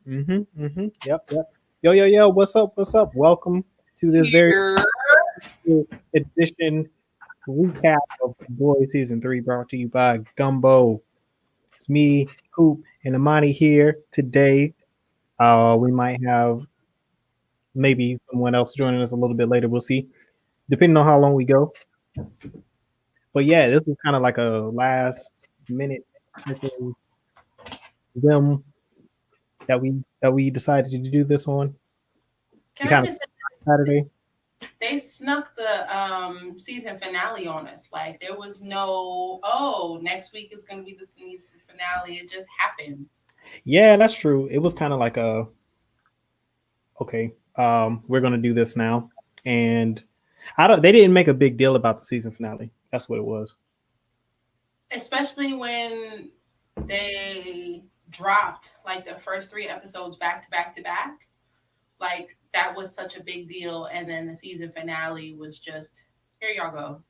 Yep. Yo. What's up? What's up? Welcome to this very Here. special edition recap of Boy Season 3 brought to you by Gumbo. It's me, Coop, and Imani here today. We might have maybe someone else joining us a little bit later. We'll see, depending on how long we go. But yeah, this was kind of like a last minute type of them that we decided to do this on. Can We I kind of just say Saturday. they snuck the season finale on us? Like there was no, oh, next week is gonna be the season finale. It just happened. Yeah, that's true. It was kind of like a okay, we're gonna do this now, and I don't. They didn't make a big deal about the season finale. That's what it was. Especially when they dropped like the first three episodes back to back to back. Like that was such a big deal. And then the season finale was just here y'all go.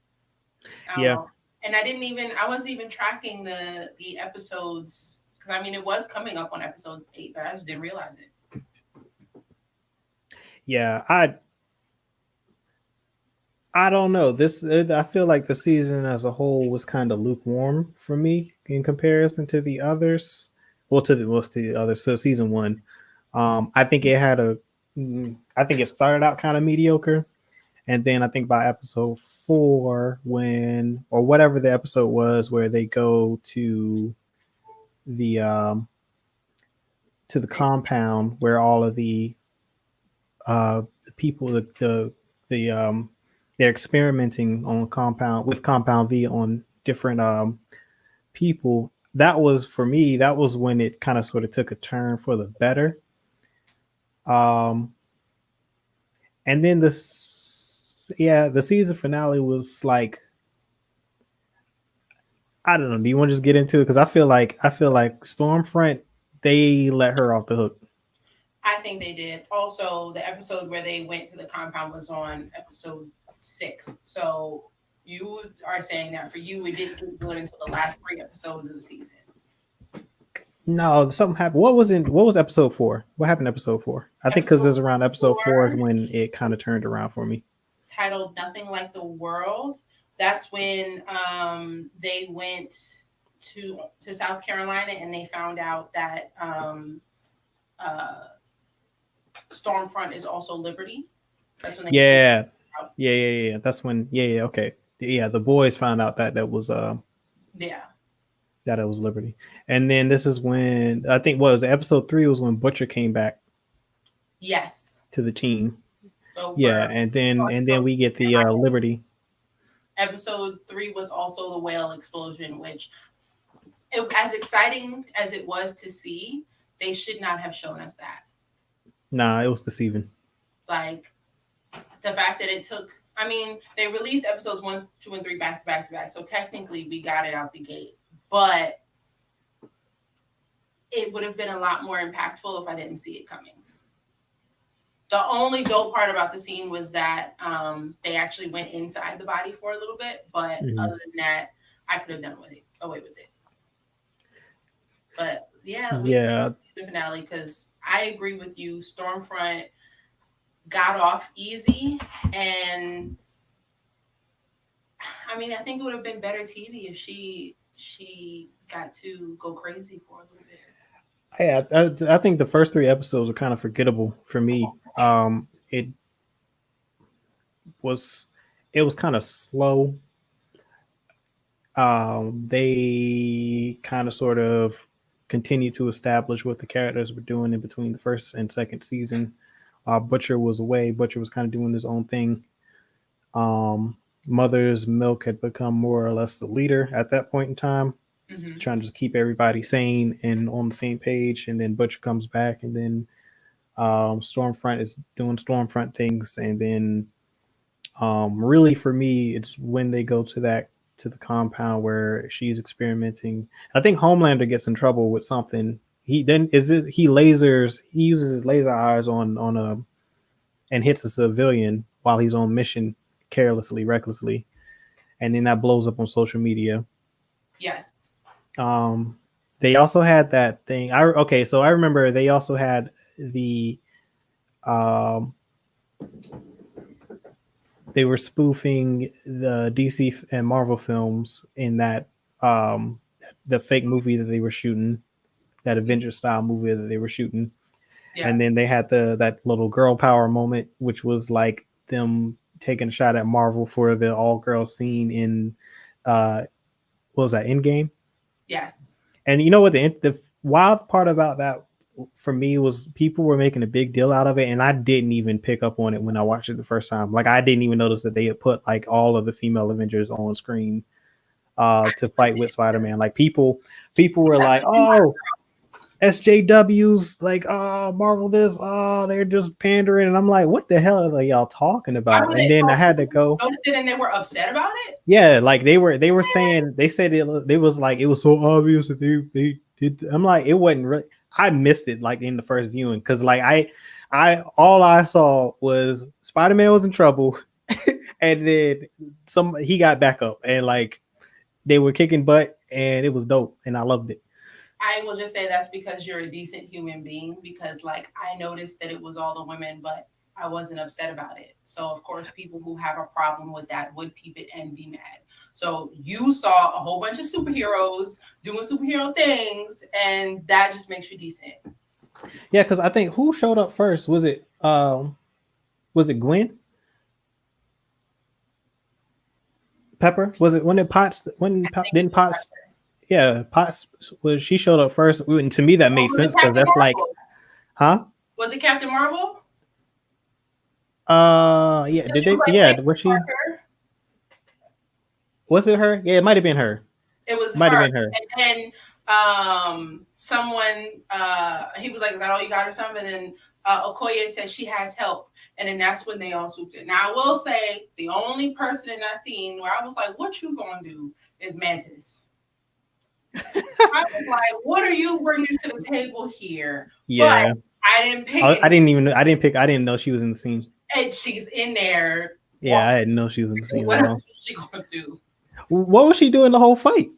I don't Yeah, know. And I wasn't even tracking the episodes because I mean it was coming up on episode 8, but I just didn't realize it. yeah. I don't know. I feel like the season as a whole was kind of lukewarm for me in comparison to the others. To the others. So season one, I think it had a. I think it started out kind of mediocre, and then I think by episode four, when or whatever the episode was, where they go the to the compound where all of the people the they're experimenting on compound V on different people. That was for me. That was when it kind of sort of took a turn for the better. Um, and then the season finale was like I don't know. Do you want to just get into it? Because I feel like Stormfront they let her off the hook. I think they did. Also, the episode where they went to the compound was on episode 6. So you are saying that for you, it didn't get good until the last 3 episodes of the season. No, something happened. What was episode four? What happened episode four? I think because Episode there's around episode four is 4, when it kind of turned around for me. titled "Nothing Like the World," that's when they went to South Carolina and they found out that uh, Stormfront is also Liberty. That's when they Yeah, out. yeah. That's when. Yeah. Okay. Yeah, the boys found out Yeah. that it was Liberty, and then this is when I think what was it, episode three was when Butcher came back Yes. to the team. So Yeah, for and then we get the Liberty. episode 3 was also the whale explosion, which as exciting as it was to see, they should not have shown us that. Nah, it was deceiving. Like the fact that it took. I mean, they released episodes 1, 2, and 3 back to back to back, so technically we got it out the gate. But it would have been a lot more impactful if I didn't see it coming. The only dope part about the scene was that they actually went inside the body for a little bit, but Mhm. other than that, I could have done with it, away with it. But yeah, we get Yeah, to the season finale because I agree with you. Stormfront got off easy, and I mean, I think it would have been better TV if she got to go crazy for a little bit. I think the first three episodes are kind of forgettable for me. It was it was kind of slow. They kind of sort of continued to establish what the characters were doing in between the first and second season. Butcher was away. Butcher was kind of doing his own thing. Mother's Milk had become more or less the leader at that point in time, Mm-hmm. trying to just keep everybody sane and on the same page. And then Butcher comes back, and then Stormfront is doing Stormfront things, and then really for me, it's when they go to the compound where she's experimenting. I think Homelander gets in trouble with something. He uses his laser eyes on a and hits a civilian while he's on mission carelessly, recklessly, and then that blows up on social media. Yes. Um, they also had that thing. So I remember they also had the um they were spoofing the DC and Marvel films in that um the fake movie that they were shooting, that Avengers style movie that they were shooting. Yeah. And then they had that little girl power moment, which was like them taking a shot at Marvel for the all girl scene in what was that, Endgame? Yes. And you know what, the wild part about that for me was people were making a big deal out of it, and I didn't even pick up on it when I watched it the first time. Like I didn't even notice that they had put like all of the female Avengers on screen to fight with Spider-Man. Like people were like, "Oh, SJWs, like, oh, Marvel this, oh, they're just pandering." And I'm like, what the hell are y'all talking Why about? would And it? then I So had to people go, noticed it and they were upset about it. yeah, like they were saying, they said they was like, it was so obvious that they did. I'm like, it wasn't really. I missed it like in the first viewing because like I all I saw was Spider-Man was in trouble, and then he got back up, and like they were kicking butt, and it was dope, and I loved it. I will just say that's because you're a decent human being. Because like I noticed that it was all the women, but I wasn't upset about it. So of course, people who have a problem with that would peep it and be mad. So you saw a whole bunch of superheroes doing superhero things, and that just makes you decent. Yeah, because I think who showed up first? Was it Gwen Pepper? Was it when it Potts when I think it didn't was Potts? Yeah, Potts was she showed up first. And to me that Oh, made was it sense because Captain that's like, Marvel? huh? Was it Captain Marvel? Yeah, Because did she was they? like, Yeah, "Hey, was she? Parker." Was it her? Yeah, it might have been her. It was Might have her. been her. And then someone he was like, "Is that all you got or something?" And Okoye said she has help. And then that's when they all swooped in. Now I will say the only person in that scene where I was like, "What you gonna do?" is Mantis. I was like, "What are you bringing to the table here?" But Yeah, I didn't pick I any. didn't even. I didn't pick. I didn't know she was in the scene. And she's in there. Yeah, I didn't know she was in the scene at What all. else was she gonna do? What was she doing the whole fight?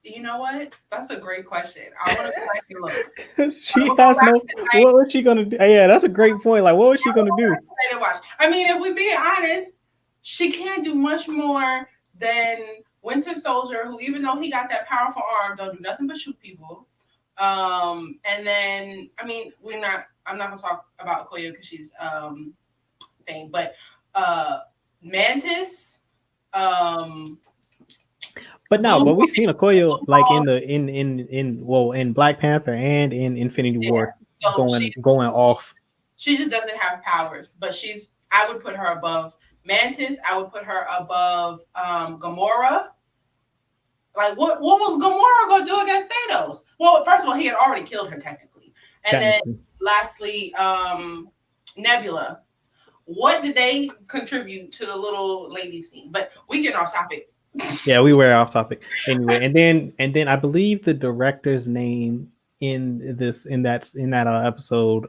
You know what? That's a great question. I want to go back and look. I'm She gonna go has back no. tonight. What was she gonna do? Yeah, that's a great point. Like, what was she gonna do? And watch. I mean, if we're being honest, she can't do much more than Winter Soldier, who even though he got that powerful arm, don't do nothing but shoot people. And then I mean, we're not. I'm not gonna talk about Koya because she's thing, but uh, Mantis, um, But no, Blue but we Bolt, seen Okoye like Ball, in Black Panther and in Infinity yeah. War So going off. she just doesn't have powers, but she's. I would put her above Mantis. I would put her above Gamora. Like what was Gamora gonna do against Thanos? Well, first of all, he had already killed her technically, and then Technically. lastly, Nebula. What did they contribute to the little lady scene? But we get off topic. Yeah, we were off topic anyway. And then I believe the director's name in that episode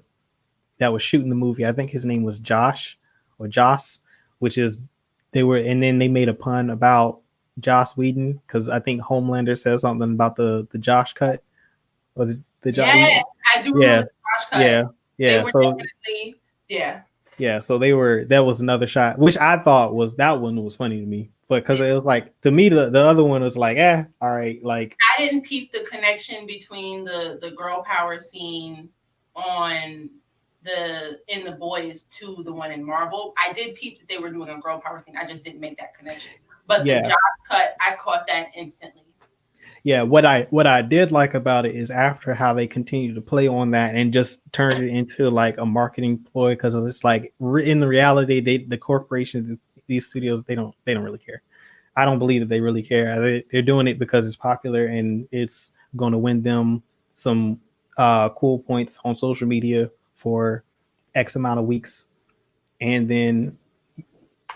that was shooting the movie. I think his name was Josh or Joss, which is they were, and then they made a pun about Joss Whedon because I think Homelander said something about the Josh cut. Was it the Josh? Yes, I do remember Yeah, the Josh cut. yeah, They yeah. were So definitely, yeah. yeah, so they were. That was another shot, which I thought was that one was funny to me, but because it was like to me the other one was like, all right, like I didn't peep the connection between the girl power scene on the in the boys to the one in Marvel. I did peep that they were doing a girl power scene. I just didn't make that connection. But the yeah, Josh cut, I caught that instantly. yeah. What I did like about it is after how they continued to play on that and just turned it into like a marketing ploy because it's like in the reality the corporations, these studios, they don't really care. I don't believe that they really care. They're doing it because it's popular and it's going to win them some cool points on social media for X amount of weeks, and then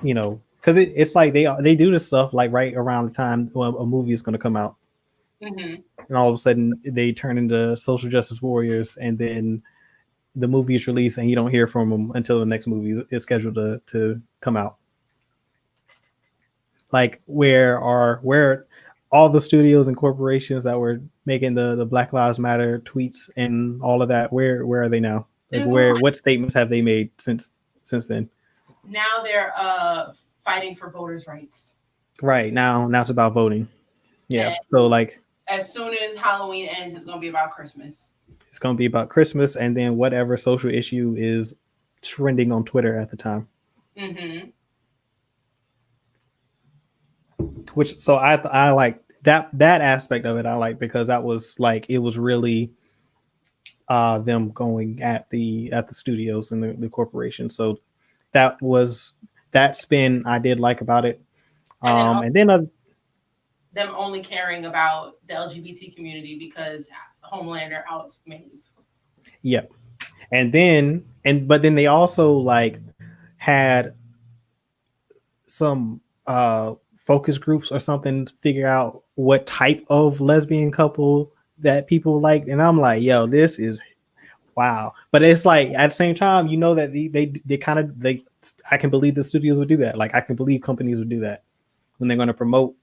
because it's like they do this stuff like right around the time a movie is going to come out, Mm-hmm. and all of a sudden they turn into social justice warriors, and then the movie is released and you don't hear from them until the next movie is scheduled to come out. Like where all the studios and corporations that were making the Black Lives Matter tweets and all of that, where are they now? Like They're gone. what statements have they made since then? Now they're fighting for voters' rights. Right, now it's about voting. Yeah. So And like as soon as Halloween ends, it's gonna be about Christmas. it's gonna be about Christmas and then whatever social issue is trending on Twitter at the time. Mm-hmm. Which so I like that aspect of it. I like because that was like it was really them going at the studios and the corporation. So that was that spin I did like about it. And then And then them only caring about the LGBT community because Homelander outs Maeve. yeah, but then they also like had some focus groups or something to figure out what type of lesbian couple that people like, and I'm like, yo, this is wow. But it's like at the same time, you know that they kind of they I can believe the studios would do that. Like I can believe companies would do that when they're going to promote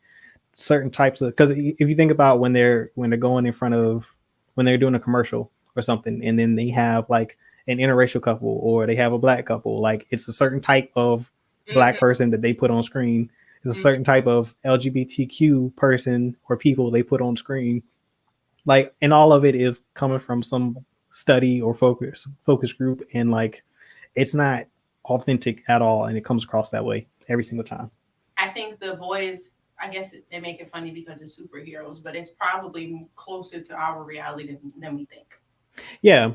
certain types of because if you think about when they're going in front of when they're doing a commercial or something and then they have like an interracial couple or they have a black couple, like it's a certain type of black Mm-hmm. person that they put on screen. It's a Mm-hmm. certain type of LGBTQ person or people they put on screen, like, and all of it is coming from some study or focus group, and like it's not authentic at all, and it comes across that way every single time. I think the boys, I guess they make it funny because it's superheroes, but it's probably closer to our reality than we think. Yeah,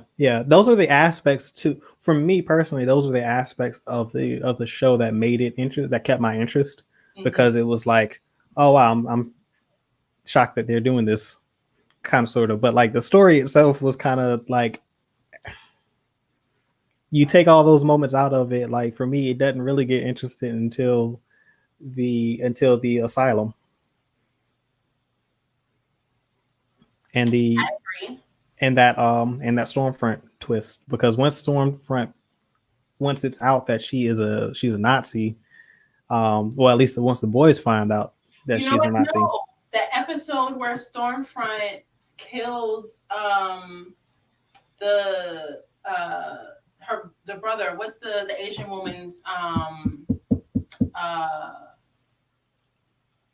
those are the aspects to for me personally, those are the aspects of the show that made it interest that kept my interest, Mm-hmm. because it was like, oh wow, I'm shocked that they're doing this kind of sort of, but like the story itself was kind of like you take all those moments out of it, like for me it doesn't really get interested until the asylum and the I agree. and that Stormfront twist, because once it's out that she's a Nazi, well at least once the boys find out that You know she's a what? Nazi. No, the episode where Stormfront kills the her the brother. What's the Asian woman's uh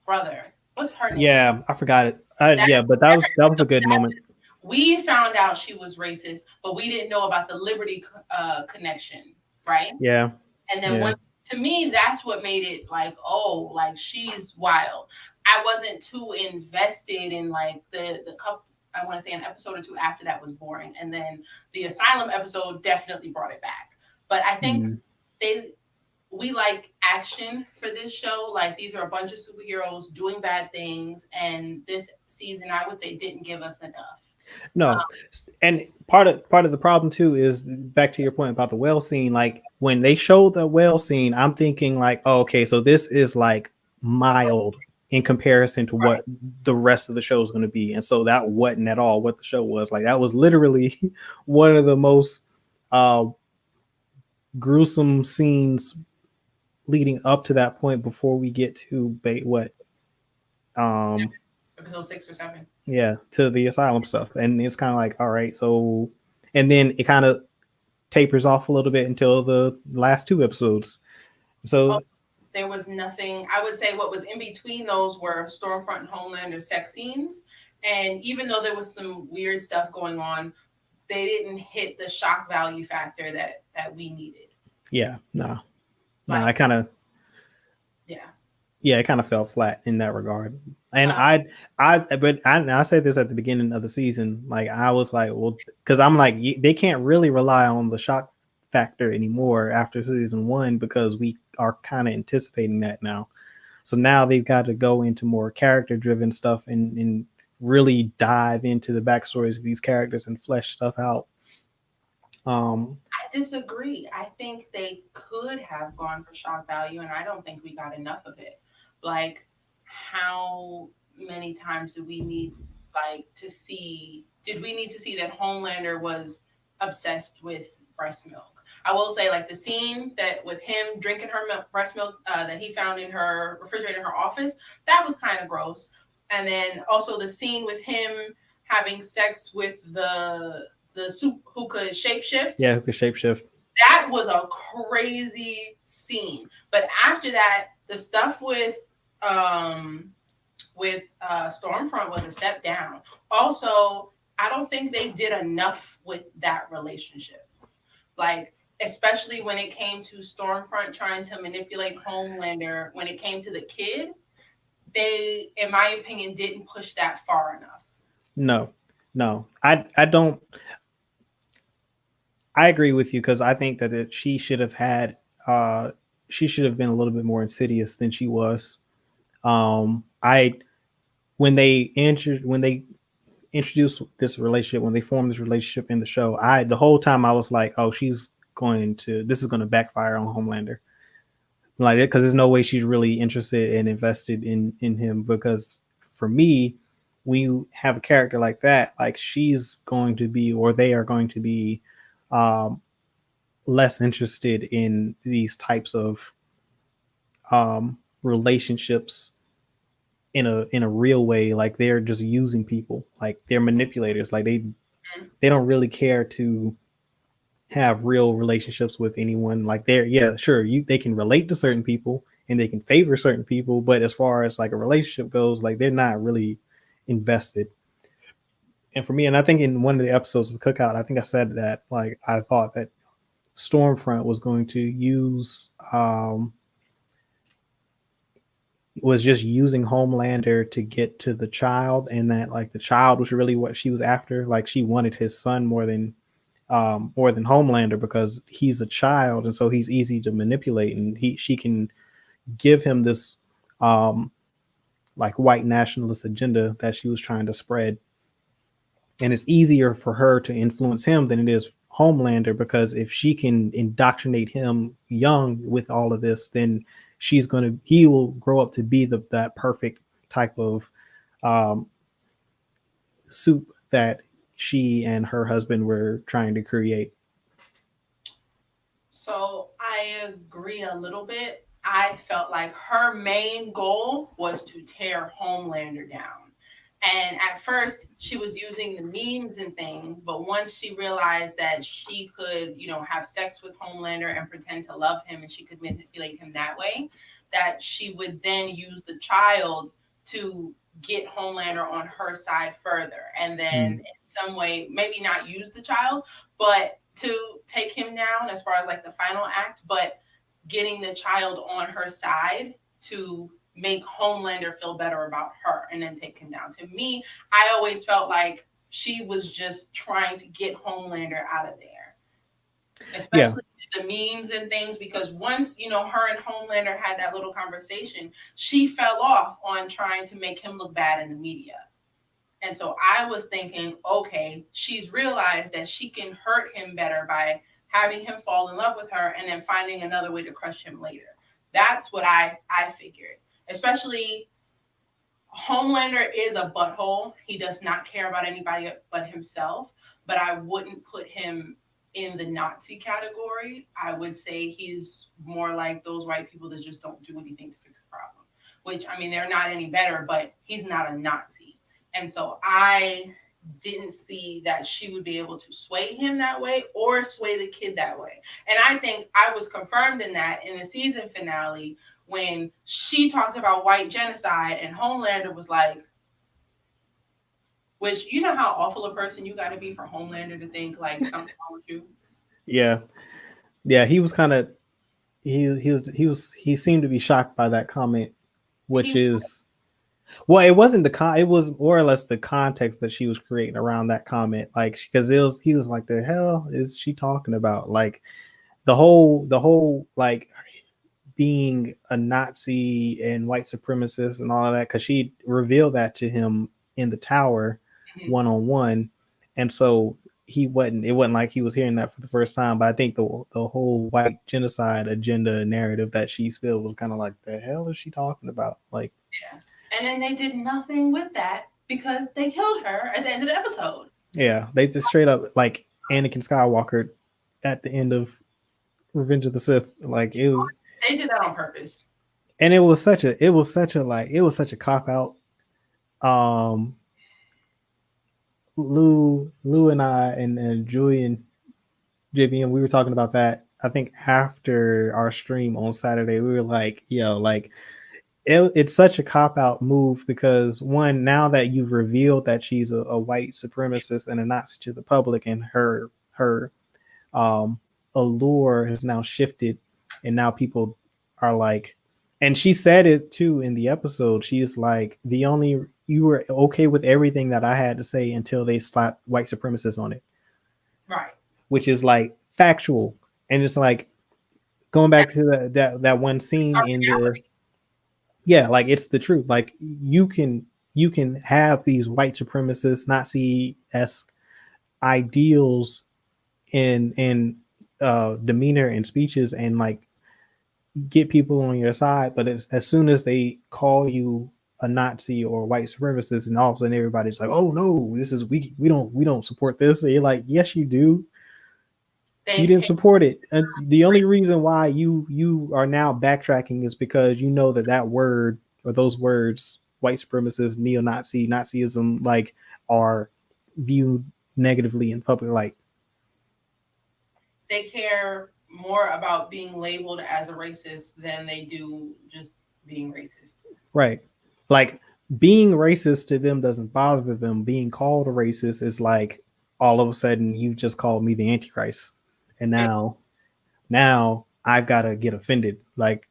brother? What's her name? Yeah, I forgot it. That Yeah, but that was a good moment. we found out she was racist, but we didn't know about the Liberty connection, right? Yeah, And then yeah. when to me, that's what made it like, oh, like she's wild. I wasn't too invested in like the couple. I want to say an episode or two after that was boring, and then the asylum episode definitely brought it back. But I think Mm. they we like action for this show. Like these are a bunch of superheroes doing bad things, and this season I would say didn't give us enough. No, and part of the problem too is back to your point about the whale scene. Like when they show the whale scene, I'm thinking like, oh, okay, so this is like mild in comparison to Right. what the rest of the show is going to be, and so that wasn't at all what the show was. Like that was literally one of the most uh, gruesome scenes leading up to that point before we get to what um Episode 6 or 7. yeah, to the asylum stuff, and it's kind of like, all right, so and then it kind of tapers off a little bit until the last two episodes. Oh, So there was nothing. I would say what was in between those were Stormfront and Homelander sex scenes. And even though there was some weird stuff going on, they didn't hit the shock value factor that we needed. yeah, no, Like, I kind of yeah. yeah, it kind of fell flat in that regard. And Uh, I said this at the beginning of the season. Like I was like, well, because I'm like they can't really rely on the shock factor anymore after season one because we are kind of anticipating that now. So now they've got to go into more character driven stuff and really dive into the backstories of these characters and flesh stuff out. Um, I disagree. I think they could have gone for shock value, and I don't think we got enough of it. Like, how many times do we need, like, to see? Did we need to see that Homelander was obsessed with breast milk? I will say, like, the scene that with him drinking her breast milk that he found in her refrigerator in her office, that was kind of gross. And then also the scene with him having sex with the soup who could shapeshift. Yeah, who could shapeshift. That was a crazy scene. But after that, the stuff um Stormfront was a step down. Also, I don't think they did enough with that relationship. Like, especially when it came to Stormfront trying to manipulate Homelander, when it came to the kid, they, in my opinion, didn't push that far enough. No, no, I don't. I agree with you because I think that she should have had. She should have been a little bit more insidious than she was. I when they introduced this relationship, when they formed this relationship in the show, I the whole time I was like, oh, this is going to backfire on Homelander, like it, because there's no way she's really interested and invested in him. Because for me, when you have a character like that, like she's going to be, or they are going to be, um, less interested in these types of relationships in a real way. Like they're just using people, like they're manipulators, like they don't really care to have real relationships with anyone. Like they're, yeah, sure, they can relate to certain people and they can favor certain people, but as far as like a relationship goes, like they're not really invested. And for me, and I think in one of the episodes of the Cookout, I think I said that like I thought that Stormfront was going to use was just using Homelander to get to the child, and that like the child was really what she was after. Like she wanted his son more than Homelander because he's a child, and so he's easy to manipulate, and she can give him this like white nationalist agenda that she was trying to spread, and it's easier for her to influence him than it is Homelander, because if she can indoctrinate him young with all of this, then he will grow up to be that perfect type of um, soup that she and her husband were trying to create. So I agree a little bit. I felt like her main goal was to tear Homelander down. And at first, she was using the memes and things, but once she realized that she could, have sex with Homelander and pretend to love him and she could manipulate him that way, that she would then use the child to get Homelander on her side further. And then Mm. in some way, maybe not use the child, but to take him down as far as like the final act, but getting the child on her side to make Homelander feel better about her and then take him down. To me, I always felt like she was just trying to get Homelander out of there, Yeah, especially the memes and things, because once, her and Homelander had that little conversation, she fell off on trying to make him look bad in the media. And so I was thinking, okay, she's realized that she can hurt him better by having him fall in love with her and then finding another way to crush him later. That's what I figured. Especially Homelander is a butthole. He does not care about anybody but himself, but I wouldn't put him in the Nazi category. I would say he's more like those white people that just don't do anything to fix the problem, which, I mean, they're not any better, but he's not a Nazi. And so I didn't see that she would be able to sway him that way or sway the kid that way. And I think I was confirmed in that in the season finale when she talked about white genocide and Homelander was like, which, you know how awful a person you got to be for Homelander to think like something wrong with you. yeah, yeah. He was kind of he seemed to be shocked by that comment, which He, is, well, it wasn't it was more or less the context that she was creating around that comment, like because he was like, the hell is she talking about? Like the whole like being a Nazi and white supremacist and all of that, because she revealed that to him in the tower, Mhm. one on one, and so it wasn't like he was hearing that for the first time. But I think the whole white genocide agenda narrative that she spilled was kind of like, the hell is she talking about? Like, Yeah. And then they did nothing with that because they killed her at the end of the episode. yeah, they just straight up like Anakin Skywalker at the end of Revenge of the Sith. Like They did that on purpose. and it was such a like it was such a cop out. um Lou and I and Julian Vivian, we were talking about that. I think after our stream on Saturday, we were like, "Yo, like it's such a cop out move because one, now that you've revealed that she's a white supremacist and a Nazi to the public, and her um, allure has now shifted, and now people are like, and she said it too in the episode. She is like, the only you were okay with everything that I had to say until they slapped white supremacists on it, Right. which is like factual, and it's like going back to that one scene Our in the reality. yeah, like it's the truth. Like you can have these white supremacist Nazi esque ideals in demeanor and speeches and like get people on your side, but as soon as they call you a Nazi or white supremacist, and all of a sudden everybody's like, "Oh no, this is we don't support this." And you're like, "Yes, you do. You They didn't pay support it." And the only reason why you are now backtracking is because you know that word or those words, white supremacist, neo-Nazi, Nazism, like are viewed negatively in public light. they care more about being labeled as a racist than they do just being racist. Right. Like being racist to them doesn't bother them. Being called a racist is like all of a sudden you just called me the Antichrist. And They, now I've gotta get offended. Like,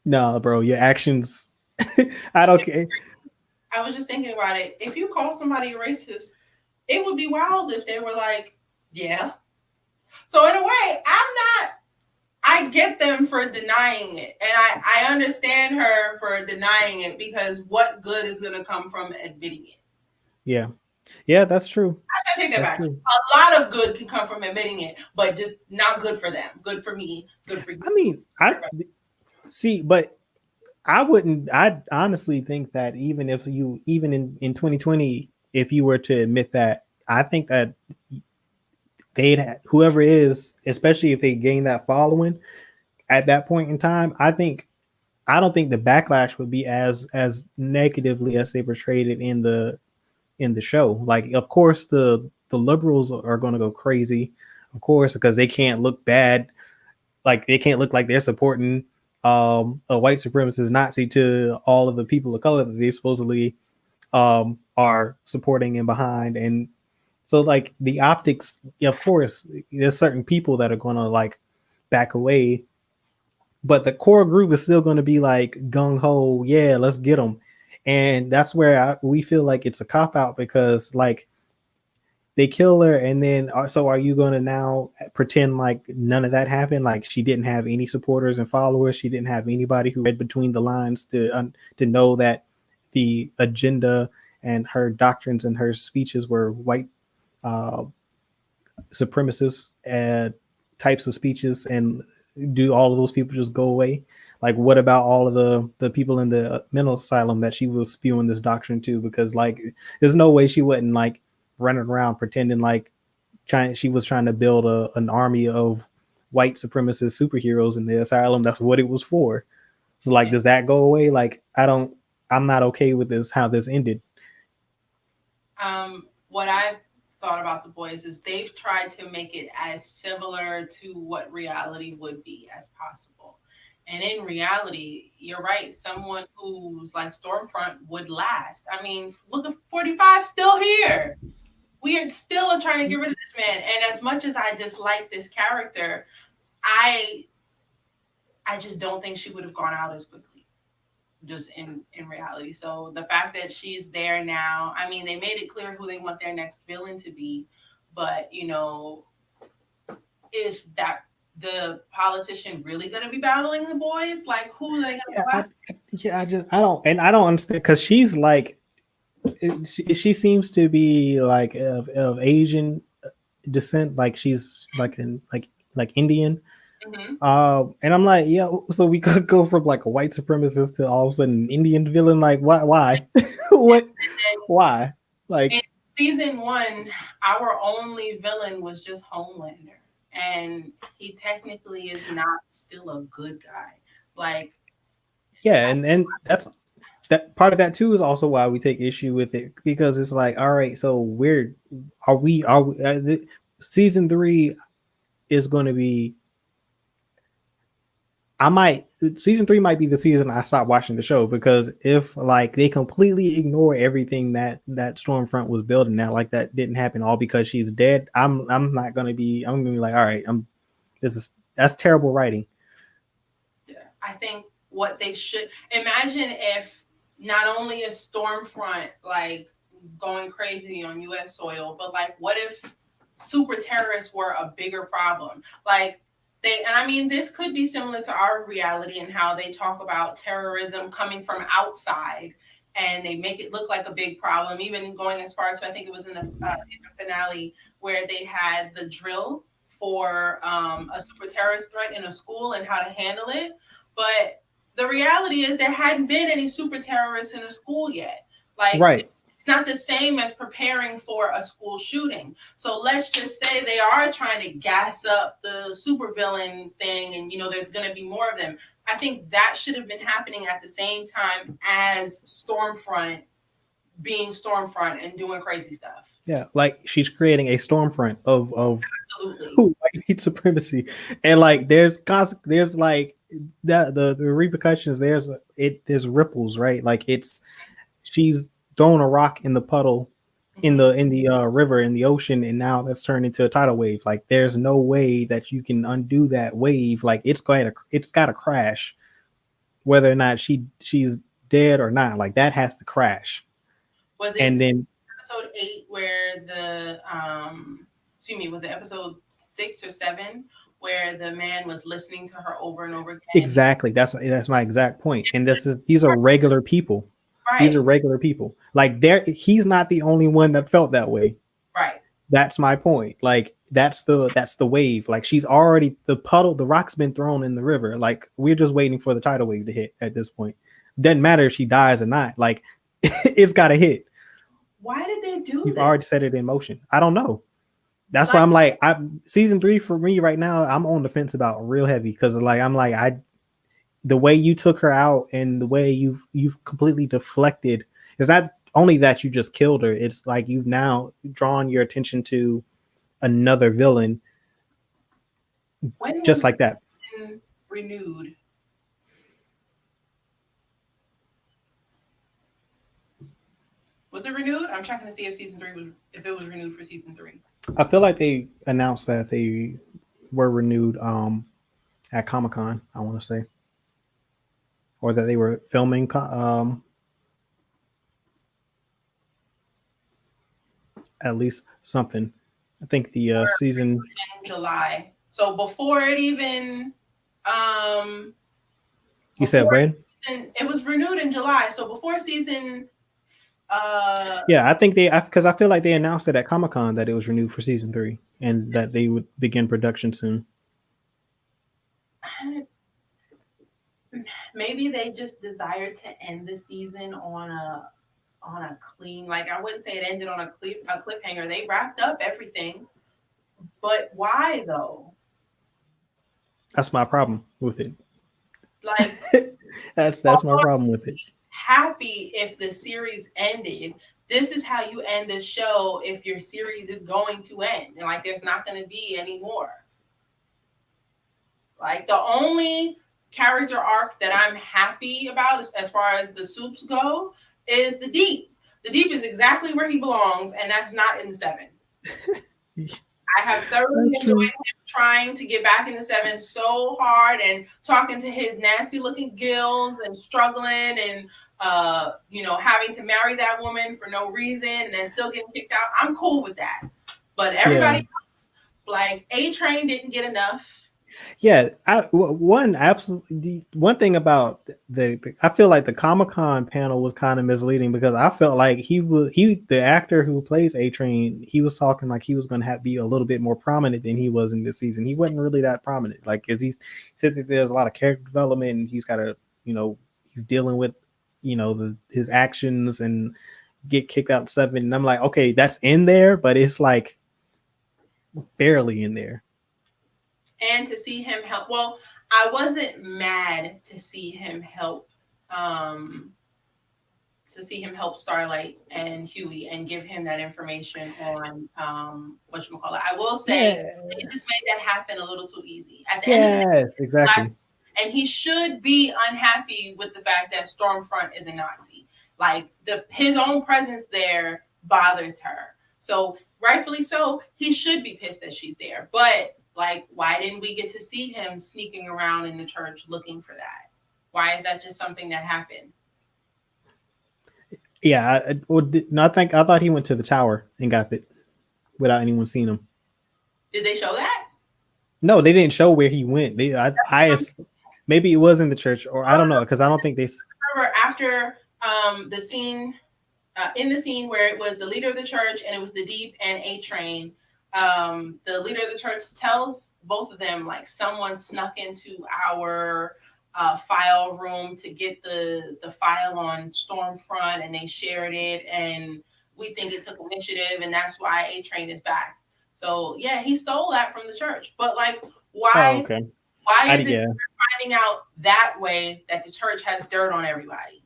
no, bro, your actions I don't care. I was just thinking about it. If you call somebody a racist, it would be wild if they were like, yeah. So in a way, I'm not. I get them for denying it, and I understand her for denying it because what good is going to come from admitting it? Yeah. Yeah, that's true. I take that That's back. true. A lot of good can come from admitting it, but just not good for them. Good for me. Good for you. I mean, I see, but I wouldn't. I honestly think that even in 2020, if you were to admit that, I think that whoever is, especially if they gain that following at that point in time, I don't think the backlash would be as negatively as they portrayed it in the show. Like, of course, the liberals are going to go crazy, of course, because they can't look bad. Like they can't look like they're supporting a white supremacist Nazi to all of the people of color that they supposedly are supporting and behind. And so, like the optics, of course, there's certain people that are going to like back away, but the core group is still going to be like gung ho, yeah, let's get them. And that's where we feel like it's a cop out because like they kill her, and then so are you going to now pretend like none of that happened? Like she didn't have any supporters and followers. She didn't have anybody who read between the lines to know that the agenda and her doctrines and her speeches were white uh, supremacist types of speeches, and do all of those people just go away? Like, what about all of the people in the mental asylum that she was spewing this doctrine to? Because like, there's no way she wouldn't like running around pretending like she was trying to build an army of white supremacist superheroes in the asylum. That's what it was for. So like, Yeah. does that go away? Like, I'm not okay with this how this ended. What I've thought about the boys is they've tried to make it as similar to what reality would be as possible. And in reality, you're right. Someone who's like Stormfront would last. I mean, look at 45 still here. We are still trying to get rid of this man. And as much as I dislike this character, I I just don't think she would have gone out as quickly. Just in reality. So the fact that she's there now, I mean, they made it clear who they want their next villain to be, but is that the politician really going to be battling the boys? Like, who are they going to Yeah, go after? I don't understand because she's like she seems to be like of Asian descent, like she's like in like Indian. Mm-hmm. And I'm like, yeah, so we could go from like a white supremacist to all of a sudden an Indian villain. Like, why? What? Why? In Like, season one, our only villain was just Homelander, and he technically is not still a good guy. Like, yeah, and that's that part of that too is also why we take issue with it, because it's like, all right, so we're are we season 3 is going to be, I might season 3 might be the season I stop watching the show, because if like they completely ignore everything that Stormfront was building, now like that didn't happen all because she's dead, I'm not gonna be, I'm gonna be like, all right, I'm this is that's terrible writing. Yeah. I think what they should imagine if not only is Stormfront like going crazy on US soil, but like what if super terrorists were a bigger problem? Like they, and I mean this could be similar to our reality and how they talk about terrorism coming from outside and they make it look like a big problem, even going as far to I think it was in the season finale where they had the drill for a super terrorist threat in a school and how to handle it. But the reality is there hadn't been any super terrorists in a school yet. Like Right. it's not the same as preparing for a school shooting. So let's just say they are trying to gas up the supervillain thing, and you know there's going to be more of them. I think that should have been happening at the same time as Stormfront being Stormfront and doing crazy stuff. Yeah, like she's creating a stormfront of Absolutely. white supremacy, and like there's like the repercussions. There's ripples, right? Like it's she's thrown a rock in the puddle in the river, in the ocean, and now that's turned into a tidal wave. Like there's no way that you can undo that wave. Like it's got to crash, whether or not she's dead or not. Like that has to crash, Was and it then episode 8 where the excuse me, was it episode 6 or 7 where the man was listening to her over and over again and he exactly. That's my exact point. And these are regular people. These right, are regular people. Like he's not the only one that felt that way. right. That's my point. Like that's the wave. Like she's already the puddle, the rock's been thrown in the river. Like we're just waiting for the tidal wave to hit at this point. Doesn't matter if she dies or not. Like it's gotta hit. Why did they do You've this? already set it in motion. I don't know. That's why Like I'm like, I season 3 for me right now, I'm on the fence about real heavy, because like I'm like I the way you took her out and the way you've completely deflected. It's not only that you just killed her, it's like you've now drawn your attention to another villain when just was like that. it renewed? Was it renewed? I'm checking to see if season 3 was if it was renewed for season 3. I feel like they announced that they were renewed at Comic-Con, I want to say, or that they were filming at least something. I think the season. In July. So before it even You said before when? it was renewed in July. So before season uh Yeah, I think because I feel like they announced it at Comic Con that it was renewed for season 3 and that they would begin production soon. maybe they just desired to end the season on a clean, like I wouldn't say it ended on a cliffhanger. They wrapped up everything, but why though? That's my problem with it. Like That's my problem with it. happy if the series ended. This is how you end a show if your series is going to end and like there's not going to be any more. Like the only character arc that I'm happy about as far as the soups go is the deep. The deep is exactly where he belongs, and that's not in the 7. I have thoroughly That's enjoyed true. him trying to get back into 7 so hard and talking to his nasty looking gills and struggling and you know, having to marry that woman for no reason and then still getting kicked out. I'm cool with that. But Yeah. everybody else, like A Train didn't get enough. Yeah, one absolutely one thing about I feel like the Comic Con panel was kind of misleading, because I felt like the actor who plays A Train, he was talking like he was going to have be a little bit more prominent than he was in this season. He wasn't really that prominent, like because he said that there's a lot of character development and he's got to, he's dealing with his actions and get kicked out 7. And I'm like, okay, that's in there, but it's like barely in there. And to see him help, well, I wasn't mad to see him help um to see him help Starlight and Huey and give him that information on whatchamacallit. I will say Yeah. they just made that happen a little too easy. At the end of the day, Yes, exactly. and he should be unhappy with the fact that Stormfront is a Nazi. Like his own presence there bothers her. So rightfully so, he should be pissed that she's there. But like, why didn't we get to see him sneaking around in the church looking for that? Why is that just something that happened? Yeah, no, I thought he went to the tower and got it without anyone seeing him. Did they show that? No, they didn't show where he went. Maybe it was in the church, or I don't know, because I don't think they. Remember after the scene in the scene where it was the leader of the church and it was the Deep and A Train, the leader of the church tells both of them like someone snuck into our file room to get the file on Stormfront and they shared it and we think it took initiative and that's why A Train is back. So yeah, he stole that from the church. But like, Oh, why? okay. Why is it Yeah. finding out that way that the church has dirt on everybody?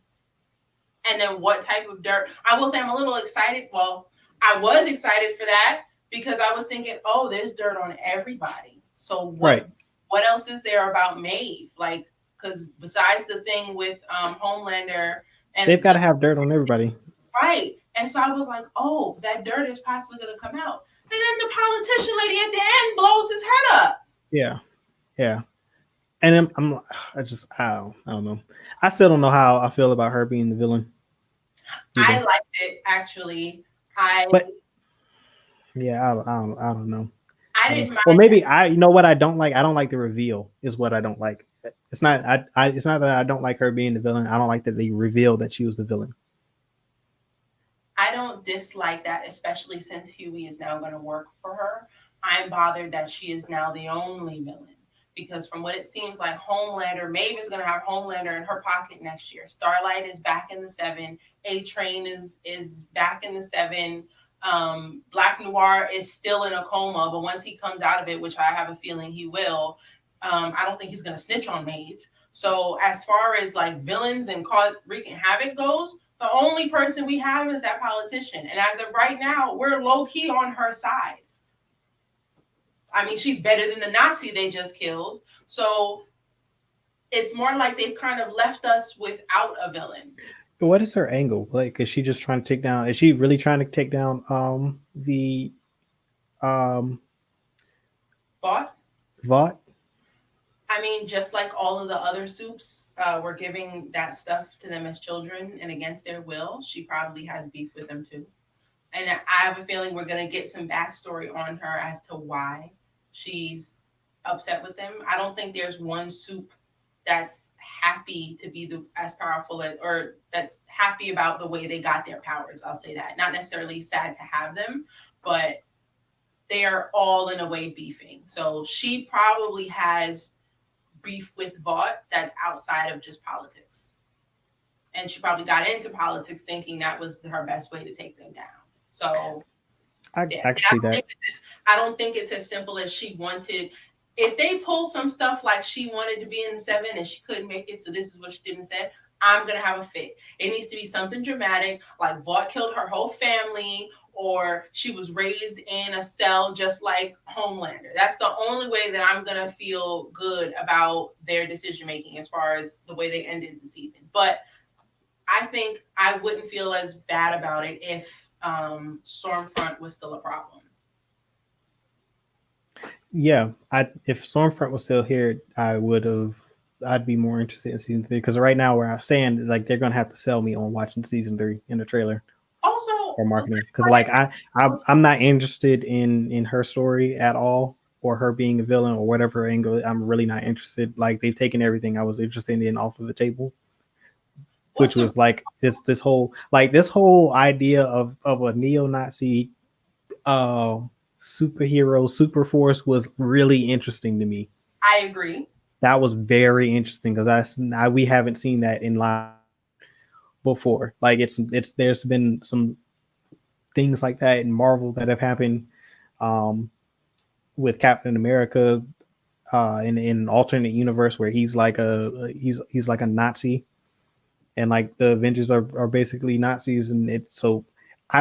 And then what type of dirt? I will say I'm a little excited. Well, I was excited for that because I was thinking, oh, there's dirt on everybody. So Right. what else is there about Maeve? Like, because besides the thing with Homelander They've and got to have dirt on everybody. right. And so I was like, oh, that dirt is possibly going to come out. And then the politician lady at the end blows his head up. Yeah. Yeah. And I don't know. I still don't know how I feel about her being the villain. I Either. liked it actually. I But yeah, I don't know. I I don't. didn't Or mind that. maybe you know what I don't like. I don't like the reveal. Is what I don't like. It's not. It's not that I don't like her being the villain. I don't like that they revealed that she was the villain. I don't dislike that, especially since Huey is now going to work for her. I'm bothered that she is now the only villain because from what it seems like, Homelander, Maeve is going to have Homelander in her pocket next year. Starlight is back in the seven. A Train is back in the seven. Black Noir is still in a coma, but once he comes out of it, which I have a feeling he will, I don't think he's going to snitch on Maeve. So as far as like villains and wreaking havoc goes, the only person we have is that politician. And as of right now, we're low key on her side. I mean, she's better than the Nazi they just killed. So it's more like they've kind of left us without a villain. What is her angle? Like, is she just trying to take down? Is she really trying to take down the um But Vought? I mean, just like all of the other soups, were giving that stuff to them as children and against their will. She probably has beef with them too. And I have a feeling we're going to get some backstory on her as to why she's upset with them. I don't think there's one soup that's happy to be as powerful or that's happy about the way they got their powers. I'll say that. Not necessarily sad to have them, but they are all in a way beefing. So she probably has beef with Vought that's outside of just politics. And she probably got into politics thinking that was her best way to take them down. So yeah, I can see that. I don't think it's as simple as she wanted. If they pull some stuff like she wanted to be in the seven and she couldn't make it, so this is what she didn't say, I'm gonna have a fit. It needs to be something dramatic, like Vought killed her whole family, or she was raised in a cell just like Homelander. That's the only way that I'm gonna feel good about their decision making as far as the way they ended the season. But I think I wouldn't feel as bad about it if Stormfront was still a problem. Yeah, if Stormfront was still here, I'd be more interested in season 3 because right now where I stand, like they're gonna have to sell me on watching season 3 in the trailer Also, or marketing because like I'm not interested in her story at all or her being a villain or whatever angle. I'm really not interested. Like they've taken everything I was interested in off of the table, what's which the was like this whole idea of a neo-Nazi uh superhero super force was really interesting to me. I agree. That was very interesting because we haven't seen that in live before. Like it's there's been some things like that in Marvel that have happened um with Captain America in an alternate universe where he's like a Nazi and like the Avengers are basically Nazis, and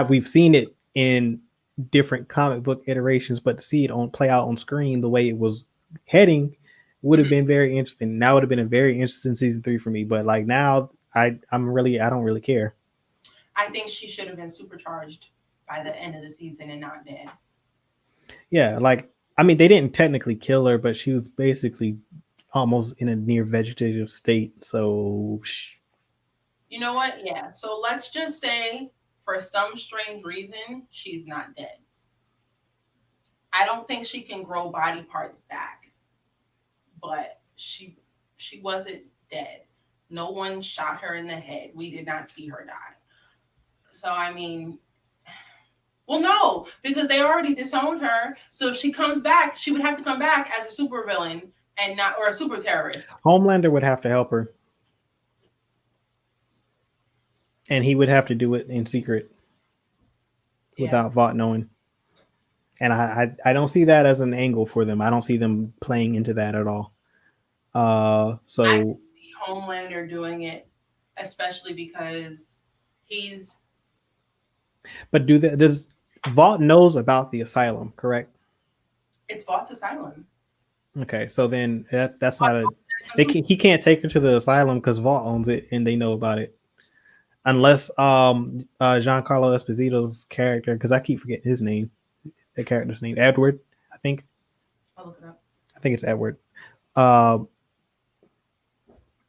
we've seen it in different comic book iterations, but to see it on play out on screen the way it was heading would have Mhm. been very interesting. That would have been a very interesting season 3 for me. But like now, I don't really care. I think she should have been supercharged by the end of the season and not dead. Yeah, like I mean, they didn't technically kill her, but she was basically almost in a near vegetative state. So You know what? Yeah. So let's just say, for some strange reason, she's not dead. I don't think she can grow body parts back, but she wasn't dead. No one shot her in the head. We did not see her die. So I mean, well, no, because they already disowned her. So if she comes back, she would have to come back as a supervillain and not, or a super terrorist. Homelander would have to help her, and he would have to do it in secret Yeah. without Vought knowing. And I don't see that as an angle for them. I don't see them playing into that at all. I So, see Homelander doing it, especially because he's but does Vought knows about the asylum, correct? it's Vaught's asylum. Okay, so then that's Vought not a some super, he can't take her to the asylum because Vought owns it and they know about it. Unless Giancarlo Esposito's character, because I keep forgetting his name, the character's name, Edward, I think. I'll look it up. I think it's Edward. Uh,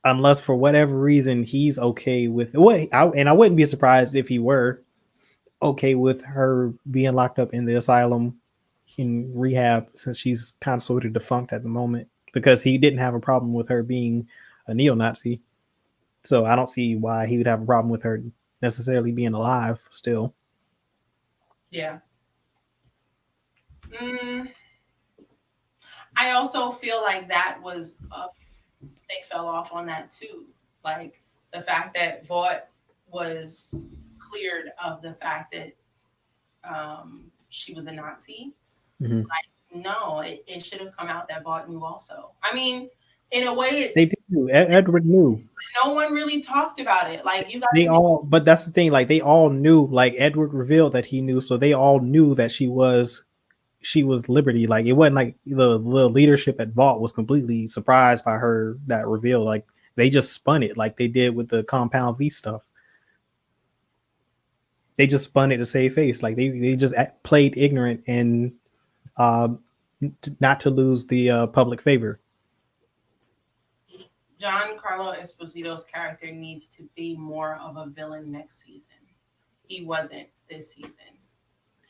unless for whatever reason he's okay with what, and I wouldn't be surprised if he were okay with her being locked up in the asylum in rehab since she's kind of sort of defunct at the moment because he didn't have a problem with her being a neo-Nazi. So I don't see why he would have a problem with her necessarily being alive still. Yeah. Mm, I also feel like that was they fell off on that too. Like the fact that Vought was cleared of the fact that she was a Nazi. Mm-hmm. No, it should have come out that Vought knew also. I mean, in a way, They do. Edward knew. no one really talked about it. Like you They guys, all, but that's the thing. Like they all knew. Like Edward revealed that he knew, so they all knew that she was Liberty. Like it wasn't like the leadership at Vault was completely surprised by her that reveal. Like they just spun it like they did with the Compound V stuff. They just spun it to save face. Like they just played ignorant and um, not to lose the public favor. Giancarlo Esposito's character needs to be more of a villain next season. He wasn't this season.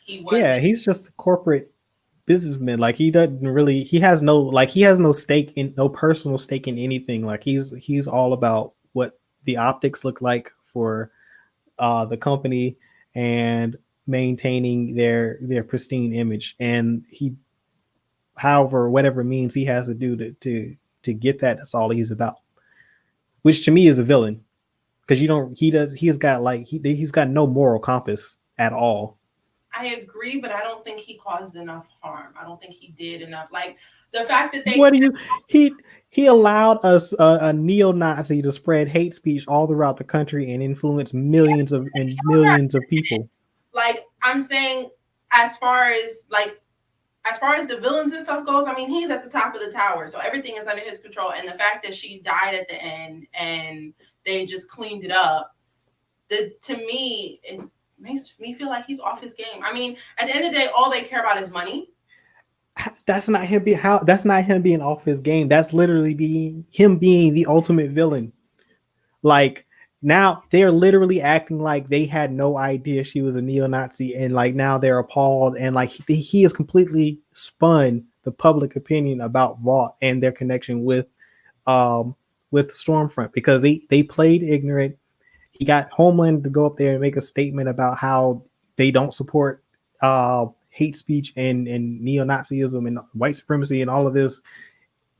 He Yeah, wasn't. he's just a corporate businessman. Like he doesn't really. He has no stake in no personal stake in anything. Like he's all about what the optics look like for the company and maintaining their pristine image. And he, however, whatever means he has to do to get that, that's all he's about. Which to me is a villain because you don't. He's got like he's got no moral compass at all. I agree, but I don't think he caused enough harm. I don't think he did enough. Like the fact that they What do you? He he allowed us a neo-Nazi to spread hate speech all throughout the country and influence millions of and millions of people. like I'm saying, as far as like as far as the villains and stuff goes, I mean, he's at the top of the tower, so everything is under his control. And the fact that she died at the end and they just cleaned it up, to me, it makes me feel like he's off his game. I mean, at the end of the day, all they care about is money. That's not him being how. That's not him being off his game. That's literally being him being the ultimate villain. Like now they're literally acting like they had no idea she was a neo-Nazi, and like now they're appalled, and like he has completely spun the public opinion about Vought and their connection um with Stormfront because they played ignorant. He got Homeland to go up there and make a statement about how they don't support hate speech and neo-Nazism and white supremacy and all of this,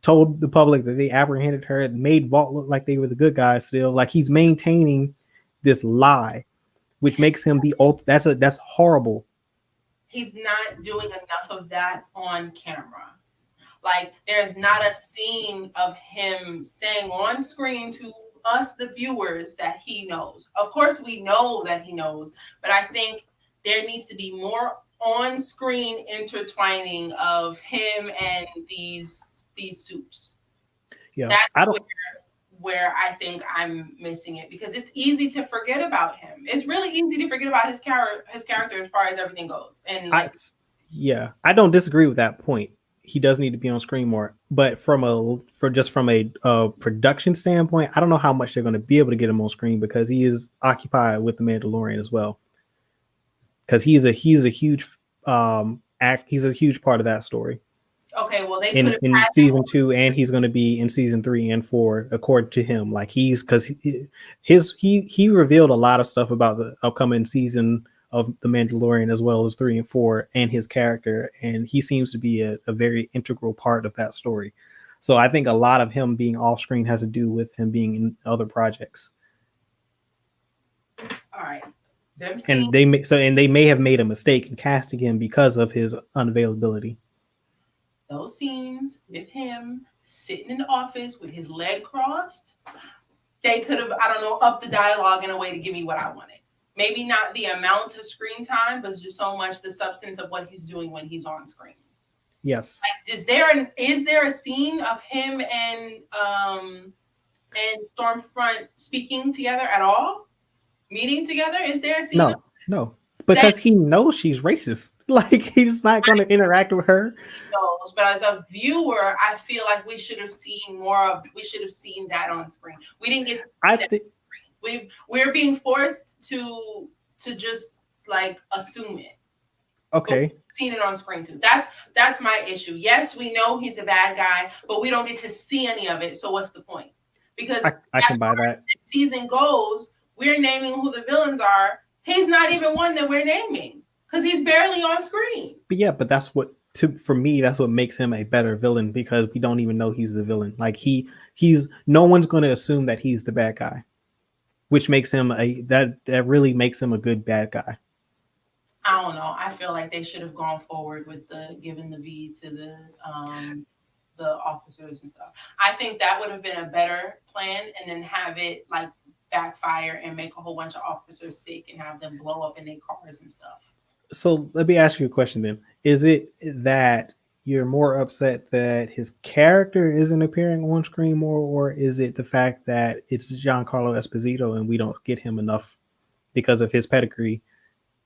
told the public that they apprehended her and made Vault look like they were the good guys still. Like he's maintaining this lie, which makes him the ult. That's horrible. He's not doing enough of that on camera. Like there's not a scene of him saying on screen to us, the viewers, that he knows. Of course, we know that he knows, but I think there needs to be more on-screen intertwining of him and these soups. Yeah, I That's don't. where I think I'm missing it, because it's easy to forget about him. It's really easy to forget about his character as far as everything goes. And I like, yeah, I don't disagree with that point. He does need to be on screen more, but from a production standpoint, I don't know how much they're going to be able to get him on screen because he is occupied with the Mandalorian as well. Because he's a huge act. He's a huge part of that story okay, well, they could have in had him season two, and he's going to be in season 3 and 4, according to him. Like he's because he revealed a lot of stuff about the upcoming season of the Mandalorian as well as 3 and 4 and his character, and he seems to be a very integral part of that story. So I think a lot of him being off screen has to do with him being in other projects, all right, them and scenes they may have made a mistake in casting him because of his unavailability. those scenes with him sitting in the office with his leg crossed, they could have, I don't know, upped the dialogue in a way to give me what I wanted. Maybe not the amount of screen time, but just so much the substance of what he's doing when he's on screen. Yes. Like, is there a scene of him and Stormfront speaking together at all? Meeting together? Is there a scene of No, that? because he knows she's racist. Like he's not going to interact with her. Knows, but as a viewer, I feel like we should have seen more of. We should have seen that on screen. We didn't get to I see that. think We're being forced to just like assume it. But okay. we've seen it on screen too. That's my issue. Yes, we know he's a bad guy, but we don't get to see any of it. So what's the point? Because I as can buy far as that. the season goes, we're naming who the villains are. He's not even one that we're naming because he's barely on screen. But yeah, but for me that's what makes him a better villain because we don't even know he's the villain. Like he's no one's going to assume that he's the bad guy, which makes him that really makes him a good bad guy. I don't know. I feel like they should have gone forward with the giving the V to the officers and stuff. I think that would have been a better plan, and then have it like backfire and make a whole bunch of officers sick and have them blow up in their cars and stuff. So let me ask you a question then. Is it that you're more upset that his character isn't appearing on screen more, or is it the fact that it's Giancarlo Esposito and we don't get him enough because of his pedigree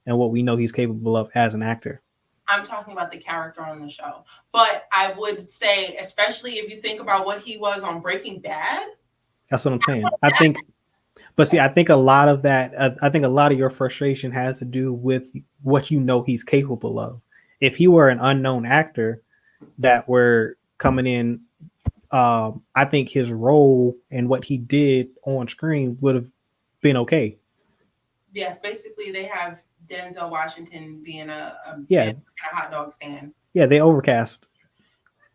and what we know he's capable of as an actor? I'm talking about the character on the show. But I would say, especially if you think about what he was on Breaking Bad, That's what I'm saying. But see, I think a lot of that, I think a lot of your frustration has to do with what you know he's capable of. If he were an unknown actor that were coming in, I think his role and what he did on screen would have been okay. yes, basically they have Denzel Washington being a Yeah, man at a hot dog stand. yeah, they overcast.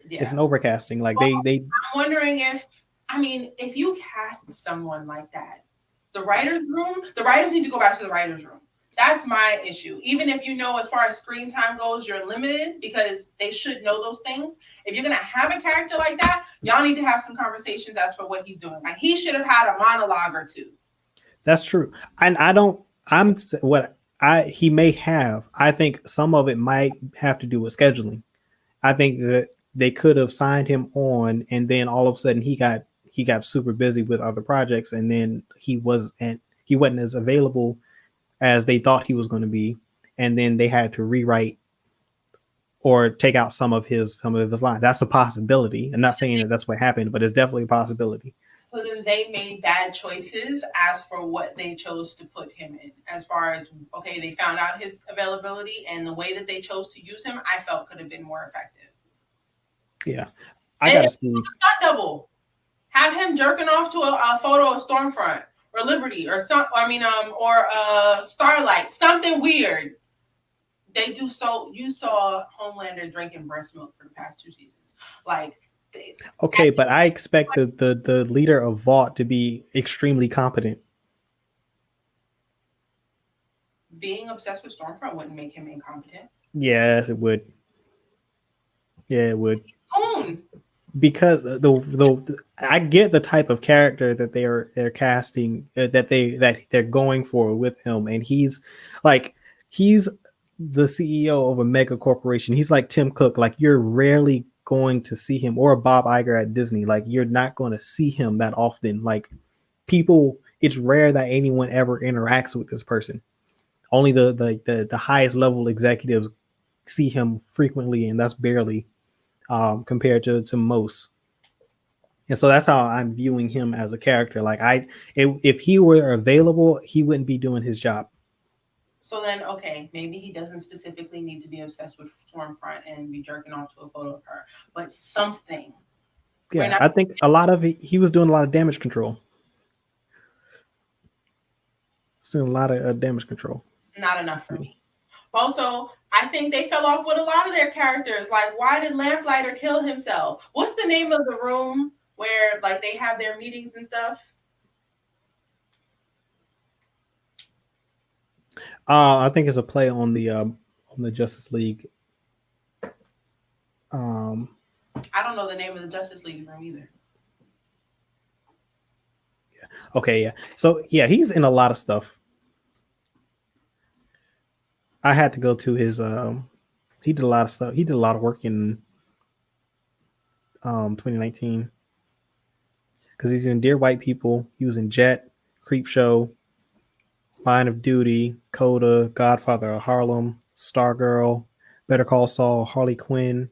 It's Yeah. an overcasting. Like Well, they I'm wondering if, I mean, if you cast someone like that, the writers need to go back to the writers' room. That's my issue. Even if you know, as far as screen time goes, you're limited because they should know those things. If you're gonna have a character like that, y'all need to have some conversations as for what he's doing. Like he should have had a monologue or two. That's true. And I don't. I'm what I he may have. I think some of it might have to do with scheduling. I think that they could have signed him on, and then all of a sudden he got super busy with other projects, and then he wasn't as available as they thought he was going to be, and then they had to rewrite or take out some of his lines. That's a possibility. I'm not saying that that's what happened, but it's definitely a possibility. So then they made bad choices as for what they chose to put him in. As far as, okay, they found out his availability, and the way that they chose to use him, I felt could have been more effective. Yeah, I And gotta if see. stunt double, have him jerking off to a photo of Stormfront or Liberty or some. I mean, or Starlight, something weird. They do so. You saw Homelander drinking breast milk for the past 2 seasons. Like, they, Okay, but I expect the leader of Vault to be extremely competent. being obsessed with Stormfront wouldn't make him incompetent. Yes, it would. Yeah, it would. Coon. because the I get the type of character that they're casting, that they're going for with him, and like he's the CEO of a mega corporation. He's like Tim Cook. Like you're rarely going to see him, or Bob Iger at Disney. Like you're not going to see him that often. Like people, it's rare that anyone ever interacts with this person. Only the highest level executives see him frequently, and that's barely, compared to most. And so that's how I'm viewing him as a character. Like if he were available, he wouldn't be doing his job. So then, okay, maybe he doesn't specifically need to be obsessed with Stormfront and be jerking off to a photo of her, but something. We're Yeah, not. I think a lot of it, he was doing a lot of damage control. Still a lot of damage control. Not enough for me. Also, I think they fell off with a lot of their characters. Like, why did Lamplighter kill himself? What's the name of the room where like they have their meetings and stuff? I think it's a play on the Justice League. Um, I don't know the name of the Justice League room either. okay, yeah. So yeah, he's in a lot of stuff. I had to go to his. He did a lot of stuff. He did a lot of work in 2019 because he's in Dear White People. He was in Jet, Creep Show, Line of Duty, Coda, Godfather of Harlem, Stargirl, Better Call Saul, Harley Quinn,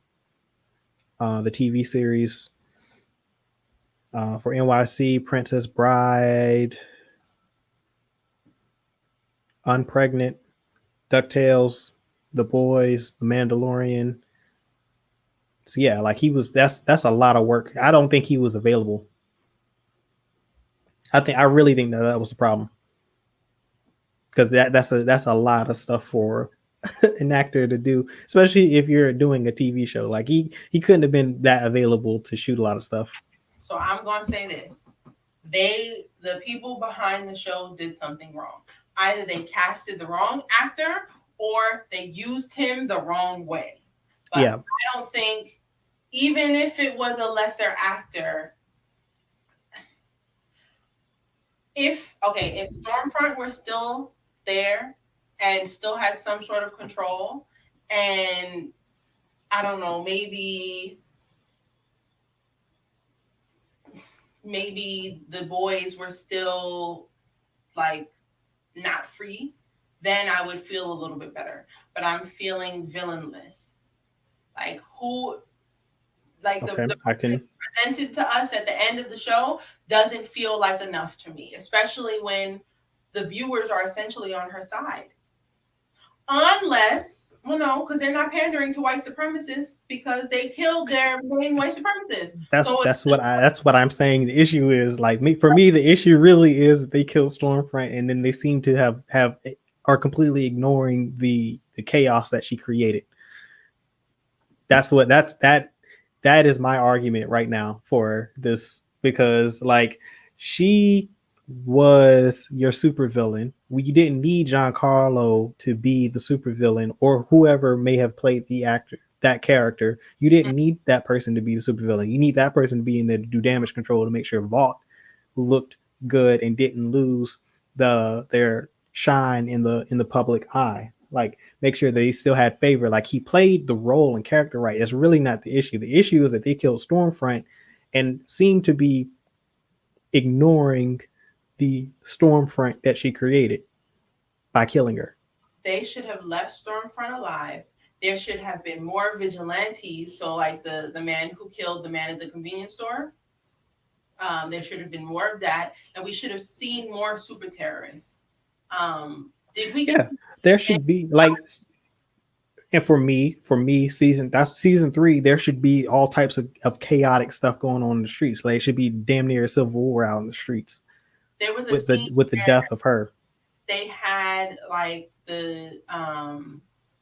the TV series, for NYC, Princess Bride, Unpregnant, DuckTales, The Boys, The Mandalorian. So yeah, like he was. That's a lot of work. I don't think he was available. I really think that was the problem, because that's a lot of stuff for an actor to do, especially if you're doing a TV show. Like he couldn't have been that available to shoot a lot of stuff. So I'm gonna say this: the people behind the show did something wrong. Either they casted the wrong actor or they used him the wrong way. But Yeah, I don't think, even if it was a lesser actor, if Stormfront were still there and still had some sort of control, and I don't know, maybe the boys were still like not free, then I would feel a little bit better. But I'm feeling villainless. Like who, like okay, the I person can. presented to us at the end of the show doesn't feel like enough to me, especially when the viewers are essentially on her side. Unless, well, no, because they're not pandering to white supremacists because they killed their main white supremacists. So it's That's what I'm saying. The issue is like me for me. The issue really is they killed Stormfront, and then they seem to have are completely ignoring the chaos that she created. That is my argument right now for this, because like she was your supervillain. You didn't need Giancarlo to be the supervillain, or whoever may have played the actor that character. You didn't need that person to be the supervillain. You need that person to be in there to do damage control, to make sure Vault looked good and didn't lose their shine in the public eye. Like make sure that he still had favor. Like he played the role and character right. That's really not the issue. The issue is that they killed Stormfront and seemed to be ignoring the Stormfront that she created by killing her. they should have left Stormfront alive. There should have been more vigilantes. So, like the man who killed the man at the convenience store, there should have been more of that, and we should have seen more super terrorists. Did we get Yeah, there should be like, and for me, season 3. There should be all types of chaotic stuff going on in the streets. Like it should be damn near a civil war out in the streets there was a scene with the where death of her. they had like the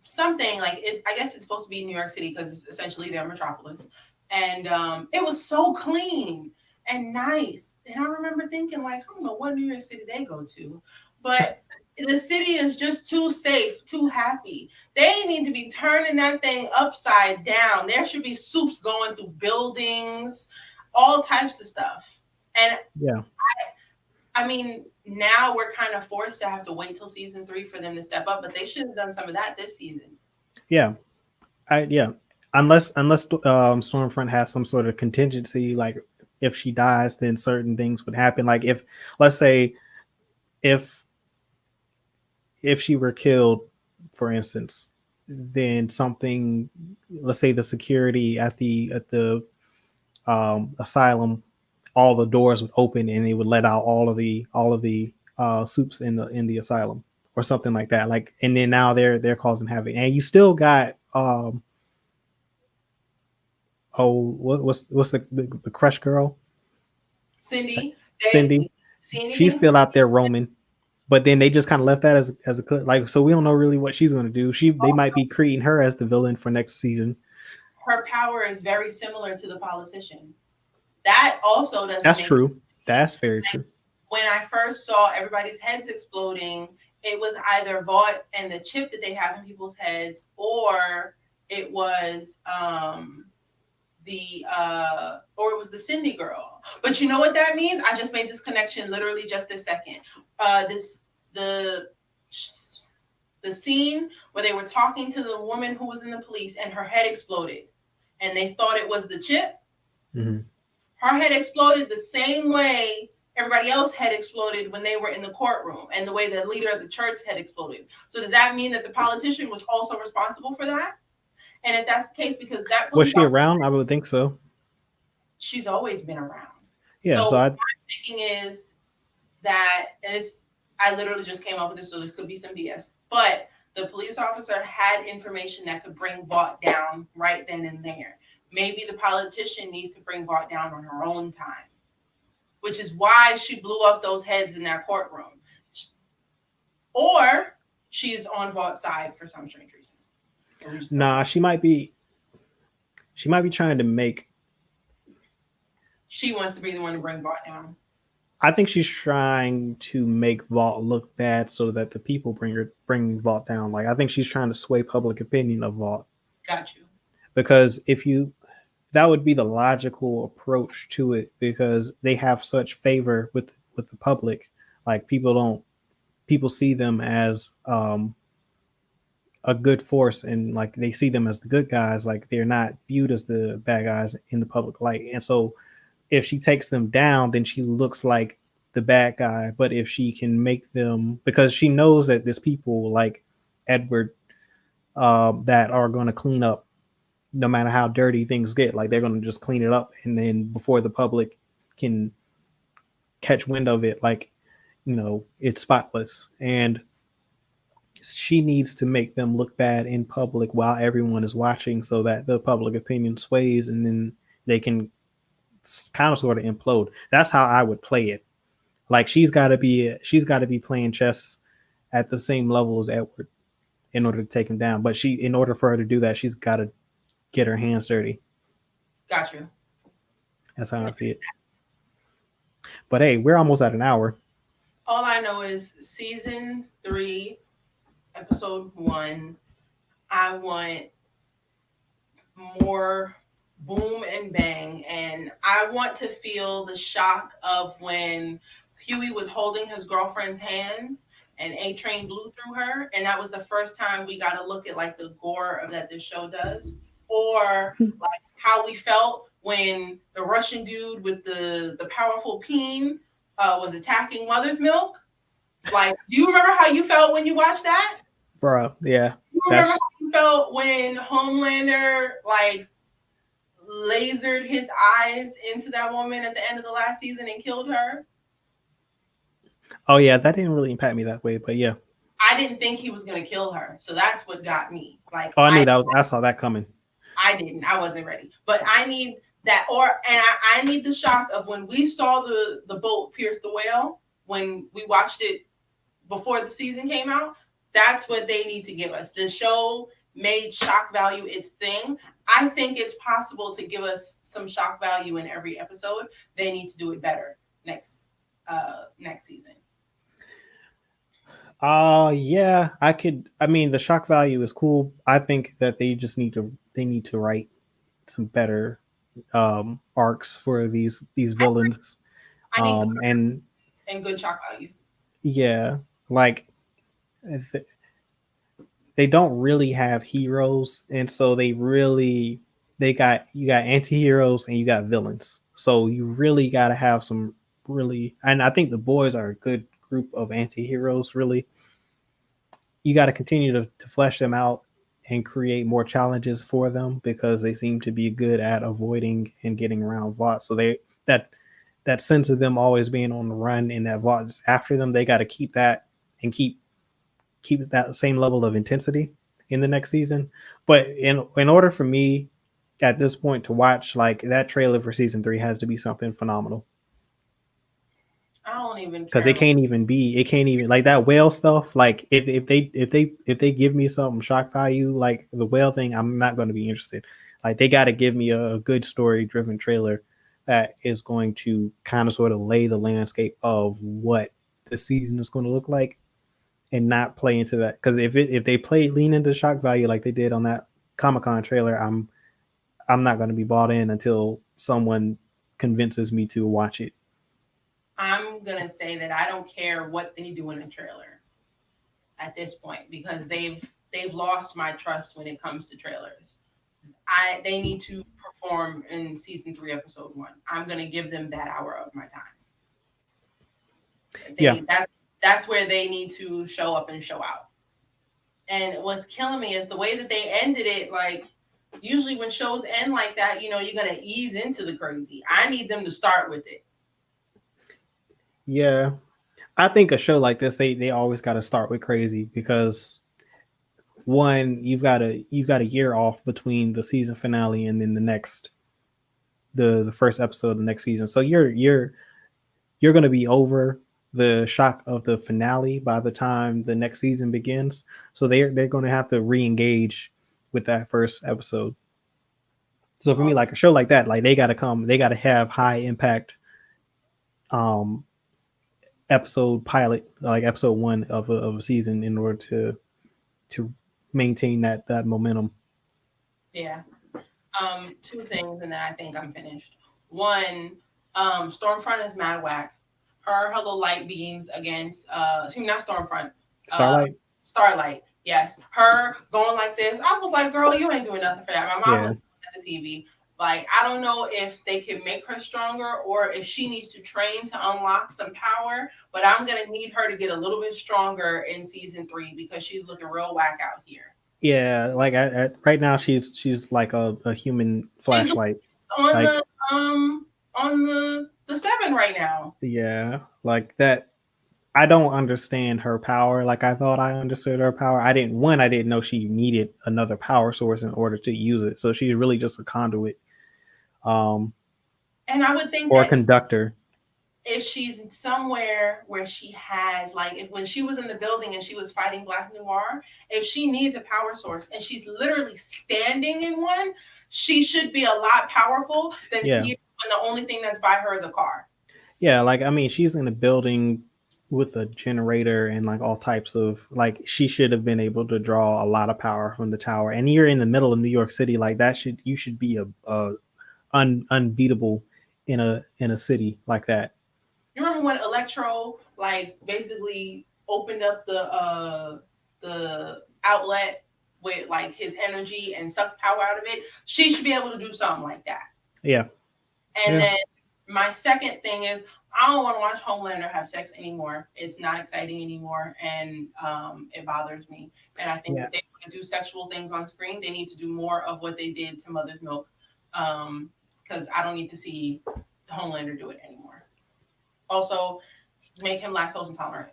something like it, I guess it's supposed to be New York City because it's essentially their metropolis, and it was so clean and nice. And I remember thinking like, I don't know what New York City they go to, but the city is just too safe, too happy. They need to be turning that thing upside down. There should be soups going through buildings, all types of stuff. And Yeah, I mean, now we're kind of forced to have to wait till season three for them to step up, but they should have done some of that this season. yeah, yeah. Unless Stormfront has some sort of contingency, like if she dies, then certain things would happen. Like if, let's say, if if she were killed, for instance, then something, let's say the security at the asylum, all the doors would open and it would let out all of the soups in the asylum or something like that. Like, and then now they're causing havoc, and you still got what's the crush girl, Cindy, they Cindy. see She's anything? still out there roaming, but then they just kind of left that as a like, so we don't know really what she's going to do. They might be creating her as the villain for next season. Her power is very similar to the politician. That also doesn't That's make true. sense. That's very Like true. when I first saw everybody's heads exploding, it was either Vought and the chip that they have in people's heads, or it was or it was the Cindy girl. But you know what that means? I just made this connection literally just this second. This the scene where they were talking to the woman who was in the police and her head exploded, and they thought it was the chip. Mm-hmm. Her head exploded the same way everybody else had exploded when they were in the courtroom, and the way the leader of the church had exploded. So does that mean that the politician was also responsible for that? And if that's the case, because that Was police she officer, around? I would think so. she's always been around. Yeah. So So I my thinking is that, and it's, I literally just came up with this, so this could be some BS, but the police officer had information that could bring Vought down right then and there. Maybe the politician needs to bring Vought down on her own time, which is why she blew up those heads in that courtroom. Or she's on Vaught's side for some strange reason. nah. She might be trying to make. She wants to be the one to bring Vought down. I think she's trying to make Vault look bad so that the people bring Vault down. Like, I think she's trying to sway public opinion of Vault, Got you. because if you that would be the logical approach to it, because they have such favor with the public. Like, people see them as a good force, and like they see them as the good guys. Like, they're not viewed as the bad guys in the public light. And so if she takes them down, then she looks like the bad guy. But if she can make them, because she knows that there's people like Edward, that are going to clean up no matter how dirty things get. Like, they're going to just clean it up, and then before the public can catch wind of it, like, it's spotless. And she needs to make them look bad in public while everyone is watching, so that the public opinion sways, and then they can kind of sort of implode. That's how I would play it. Like, she's got to be playing chess at the same level as Edward in order to take him down. But in order for her to do that, she's got to get her hands dirty. Got you. That's how I see it. But hey, we're almost at an hour. All I know is season 3, episode 1. I want more boom and bang, and I want to feel the shock of when Huey was holding his girlfriend's hands and A Train blew through her, and that was the first time we got to look at like the gore of that this show does, or like how we felt when the Russian dude with the powerful peen was attacking Mother's Milk. Like, do you remember how you felt when you watched that? Bro, yeah. You remember how you felt when Homelander like lasered his eyes into that woman at the end of the last season and killed her? Oh yeah, that didn't really impact me that way, but yeah. I didn't think he was gonna kill her, so that's what got me. Like, Oh, I knew that was. I saw that coming. I didn't. I wasn't ready, but I need that, I need the shock of when we saw the boat pierce the whale when we watched it before the season came out. That's what they need to give us. The show made shock value its thing. I think it's possible to give us some shock value in every episode. They need to do it better next season. Yeah, I could. I mean, the shock value is cool. I think that they need to write some better arcs for these villains. I need And and good shock value. yeah, like they don't really have heroes, and so they got you got anti-heroes and you got villains. So you really got to have some really, and I think the boys are a good group of anti-heroes. Really, you got to continue to flesh them out and create more challenges for them because they seem to be good at avoiding and getting around Vought. So that that sense of them always being on the run and that Vought is after them, they got to keep that and keep that same level of intensity in the next season. But in order for me at this point to watch, like, that trailer for season 3 has to be something phenomenal I don't even because care. it can't even like that whale stuff. Like if they give me something shock value like the whale thing, I'm not going to be interested. Like they got to give me a good story driven trailer that is going to kind of sort of lay the landscape of what the season is going to look like and not play into that. Because if they play lean into shock value like they did on that Comic-Con trailer, I'm not going to be bought in until someone convinces me to watch it. I'm gonna say that I don't care what they do in the trailer at this point because they've lost my trust when it comes to trailers. They need to perform in season 3, episode 1. I'm gonna give them that hour of my time. Yeah, That's where they need to show up and show out. And what's killing me is the way that they ended it. Like usually when shows end like that, you're gonna ease into the crazy. I need them to start with it. yeah. I think a show like this, they always got to start with crazy because one, you've got a year off between the season finale and then the first episode of the next season. So you're going to be over the shock of the finale by the time the next season begins. So they're going to have to re-engage with that first episode. So for me, like a show like that, like they got to have high impact um episode pilot, like episode one of a season in order to maintain that momentum. Yeah. Two things, and then I think I'm finished. One, Stormfront is mad whack. Her little light beams against excuse me, not Stormfront, uh Starlight, Starlight. Yes. Her going like this. I was like, girl, you ain't doing nothing for that. My mom yeah, was at the TV. Like, I don't know if they can make her stronger or if she needs to train to unlock some power, but I'm gonna need her to get a little bit stronger in season 3 because she's looking real whack out here. yeah. Like right now, she's like a human She's flashlight. on Like the on the 7 right now. yeah, like that. I don't understand her power. Like I thought I understood her power. I didn't know she needed another power source in order to use it. So she's really just a conduit, um, And I would think or a that conductor. if she's somewhere where she has like if when she was in the building and she was fighting Black Noir, if she needs a power source and she's literally standing in one, she should be a lot powerful than Yeah, he is when the only thing that's by her is a car. yeah. Like I mean, she's in a building with a generator and like all types of like she should have been able to draw a lot of power from the tower. And you're in the middle of New York City, like that should you should be a unbeatable in a city like that. You remember when Electro like basically opened up the outlet with like his energy and sucked power out of it? She should be able to do something like that. Yeah, And yeah, then my second thing is I don't want to watch Homelander have sex anymore. It's not exciting anymore, and it bothers me. And I think yeah, if they want to do sexual things on screen, they need to do more of what they did to Mother's Milk, because I don't need to see Homelander do it anymore. Also, make him lactose intolerant.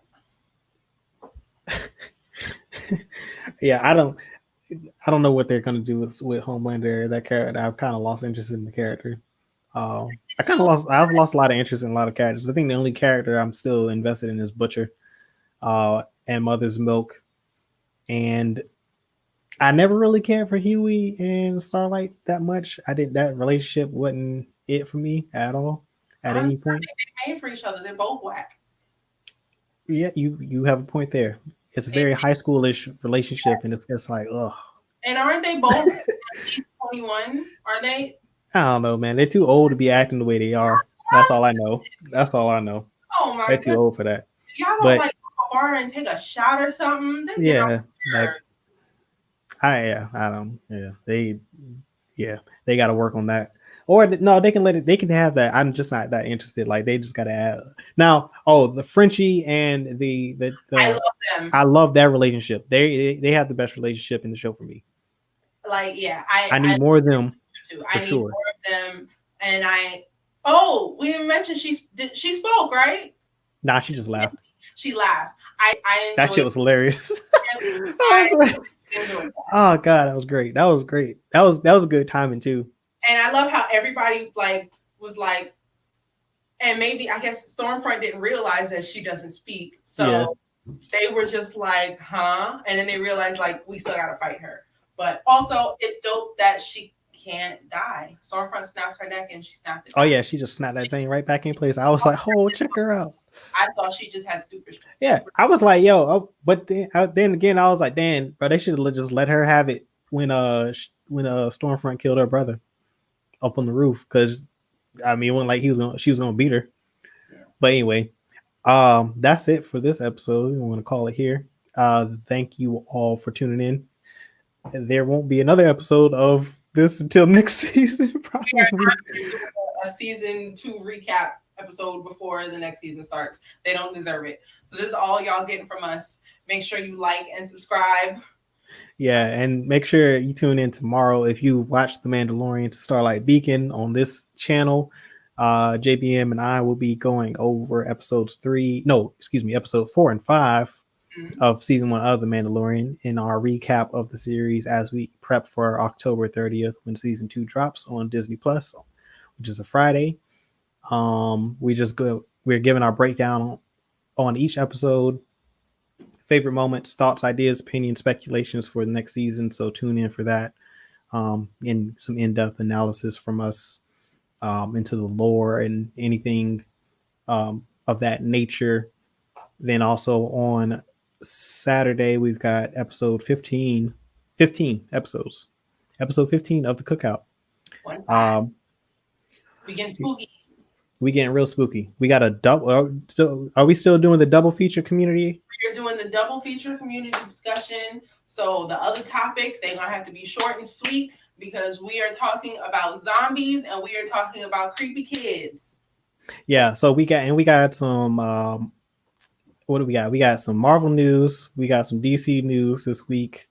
yeah. I don't know what they're gonna do with Homelander. That character, I've kind of lost interest in the character. Too. I've lost a lot of interest in a lot of characters. I think the only character I'm still invested in is Butcher, and Mother's Milk, and I never really cared for Huey and Starlight that much. I did that relationship wasn't it for me at all at any Honestly, I point. think they made for each other. They're both whack. Yeah, you have a point there. it's a very high schoolish relationship, and it's like, oh, And aren't they both at least 21? Are they? I don't know, man. They're too old to be acting the way they are. That's all I know. That's all I know. Oh my They're too goodness. old for that. Y'all don't But like go to a bar and take a shot or something? They're getting on yeah, my like nerves. I don't. Yeah, they got to work on that. Or no, they can let it. They can have that. I'm just not that interested. Like they just got to add now. Oh, the Frenchie and I the love them. I love that relationship. They have the best relationship in the show for me. Like, yeah, I I need more of them too. for I need sure. more of them. And oh, we didn't mention she spoke, right? Nah, she just laughed. She laughed. I That shit enjoyed was hilarious. it. I I was like, enjoyed it. oh god, that was great. That was great. That was a good timing too. And I love how everybody like was like, and maybe I guess Stormfront didn't realize that she doesn't speak. Yeah. So they were just like, huh? And then they realized like we still gotta fight her. But also it's dope that she can't die. Stormfront snapped her neck and she snapped it Oh back. yeah, she just snapped that thing right back in place. I was like, oh, check her out. I thought she just had Yeah, super. I was like, yo, but then again, I was like, damn, bro, they should have just let her have it when Stormfront killed her brother up on the roof, because I mean, it wasn't like she was gonna beat her. Yeah. But anyway, that's it for this episode. We want to call it here. Thank you all for tuning in. There won't be another episode of this until next season, probably. A season 2 recap episode before the next season starts. They don't deserve it. So this is all y'all getting from us. Make sure you like and subscribe. Yeah, and make sure you tune in tomorrow if you watch The Mandalorian to Starlight Beacon on this channel. JBM and I will be going over episode 4 and 5 of season 1 of The Mandalorian in our recap of the series as we prep for October 30th when season 2 drops on Disney Plus, which is a Friday. We're giving our breakdown on each episode, favorite moments, thoughts, ideas, opinions, speculations for the next season. So tune in for that. And some in-depth analysis from us into the lore and anything of that nature. Then also on Saturday, we've got episode 15 episodes. Episode 15 of the Cookout. We getting spooky. We getting real spooky. We got a double. Are we still doing the double feature community? We're doing the double feature community discussion. So the other topics, they're going to have to be short and sweet because we are talking about zombies and we are talking about creepy kids. Yeah. So we got some, what do we got? We got some Marvel news. We got some DC news this week.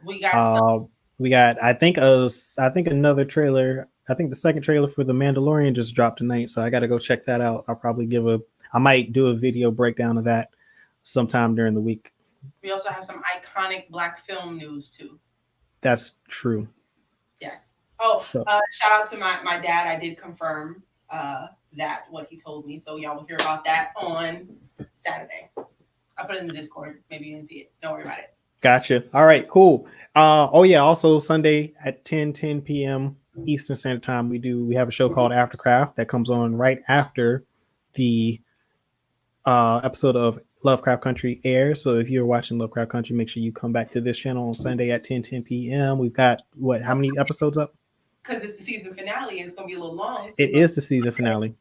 We got I think another trailer. I think the second trailer for The Mandalorian just dropped tonight, so I got to go check that out. I might do a video breakdown of that sometime during the week. We also have some iconic Black film news too. That's true. Yes. Oh, shout out to my dad. I did confirm that what he told me, so y'all will hear about that on Saturday. I put it in the Discord. Maybe you didn't see it. Don't worry about it. Gotcha. All right, cool. Also Sunday at 10 p.m. Eastern Standard Time, we have a show called Aftercraft that comes on right after the episode of Lovecraft Country airs. So if you're watching Lovecraft Country, make sure you come back to this channel on Sunday at 10 p.m. We've got how many episodes up? Because it's the season finale and it's going to be a little long. It is the season finale.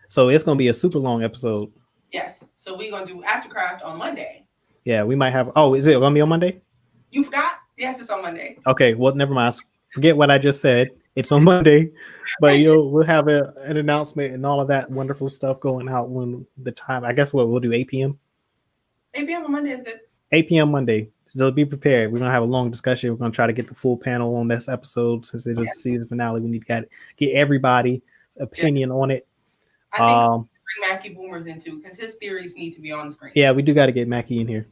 So it's going to be a super long episode. Yes. So we're going to do Aftercraft on Monday. Yeah, we might have. Oh, is it going to be on Monday? You forgot? Yes, it's on Monday. Okay, well, never mind. Forget what I just said. It's on Monday, but we'll have an announcement and all of that wonderful stuff going out when the time. I guess we'll do 8 p.m. 8 p.m. on Monday is good. 8 p.m. Monday. So be prepared. We're gonna have a long discussion. We're gonna try to get the full panel on this episode since it is the season finale. We need to get everybody's opinion on it. I think bring Mackie Boomers in too because his theories need to be on screen. Yeah, we do got to get Mackie in here.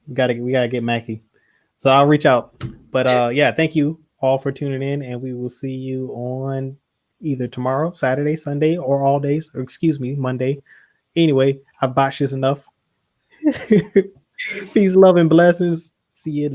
We gotta get Mackie. So I'll reach out. But thank you all for tuning in, and we will see you on either tomorrow, Saturday, Sunday, or all days, or excuse me, Monday. Anyway, I've botched this enough. Peace, love, and blessings. See you.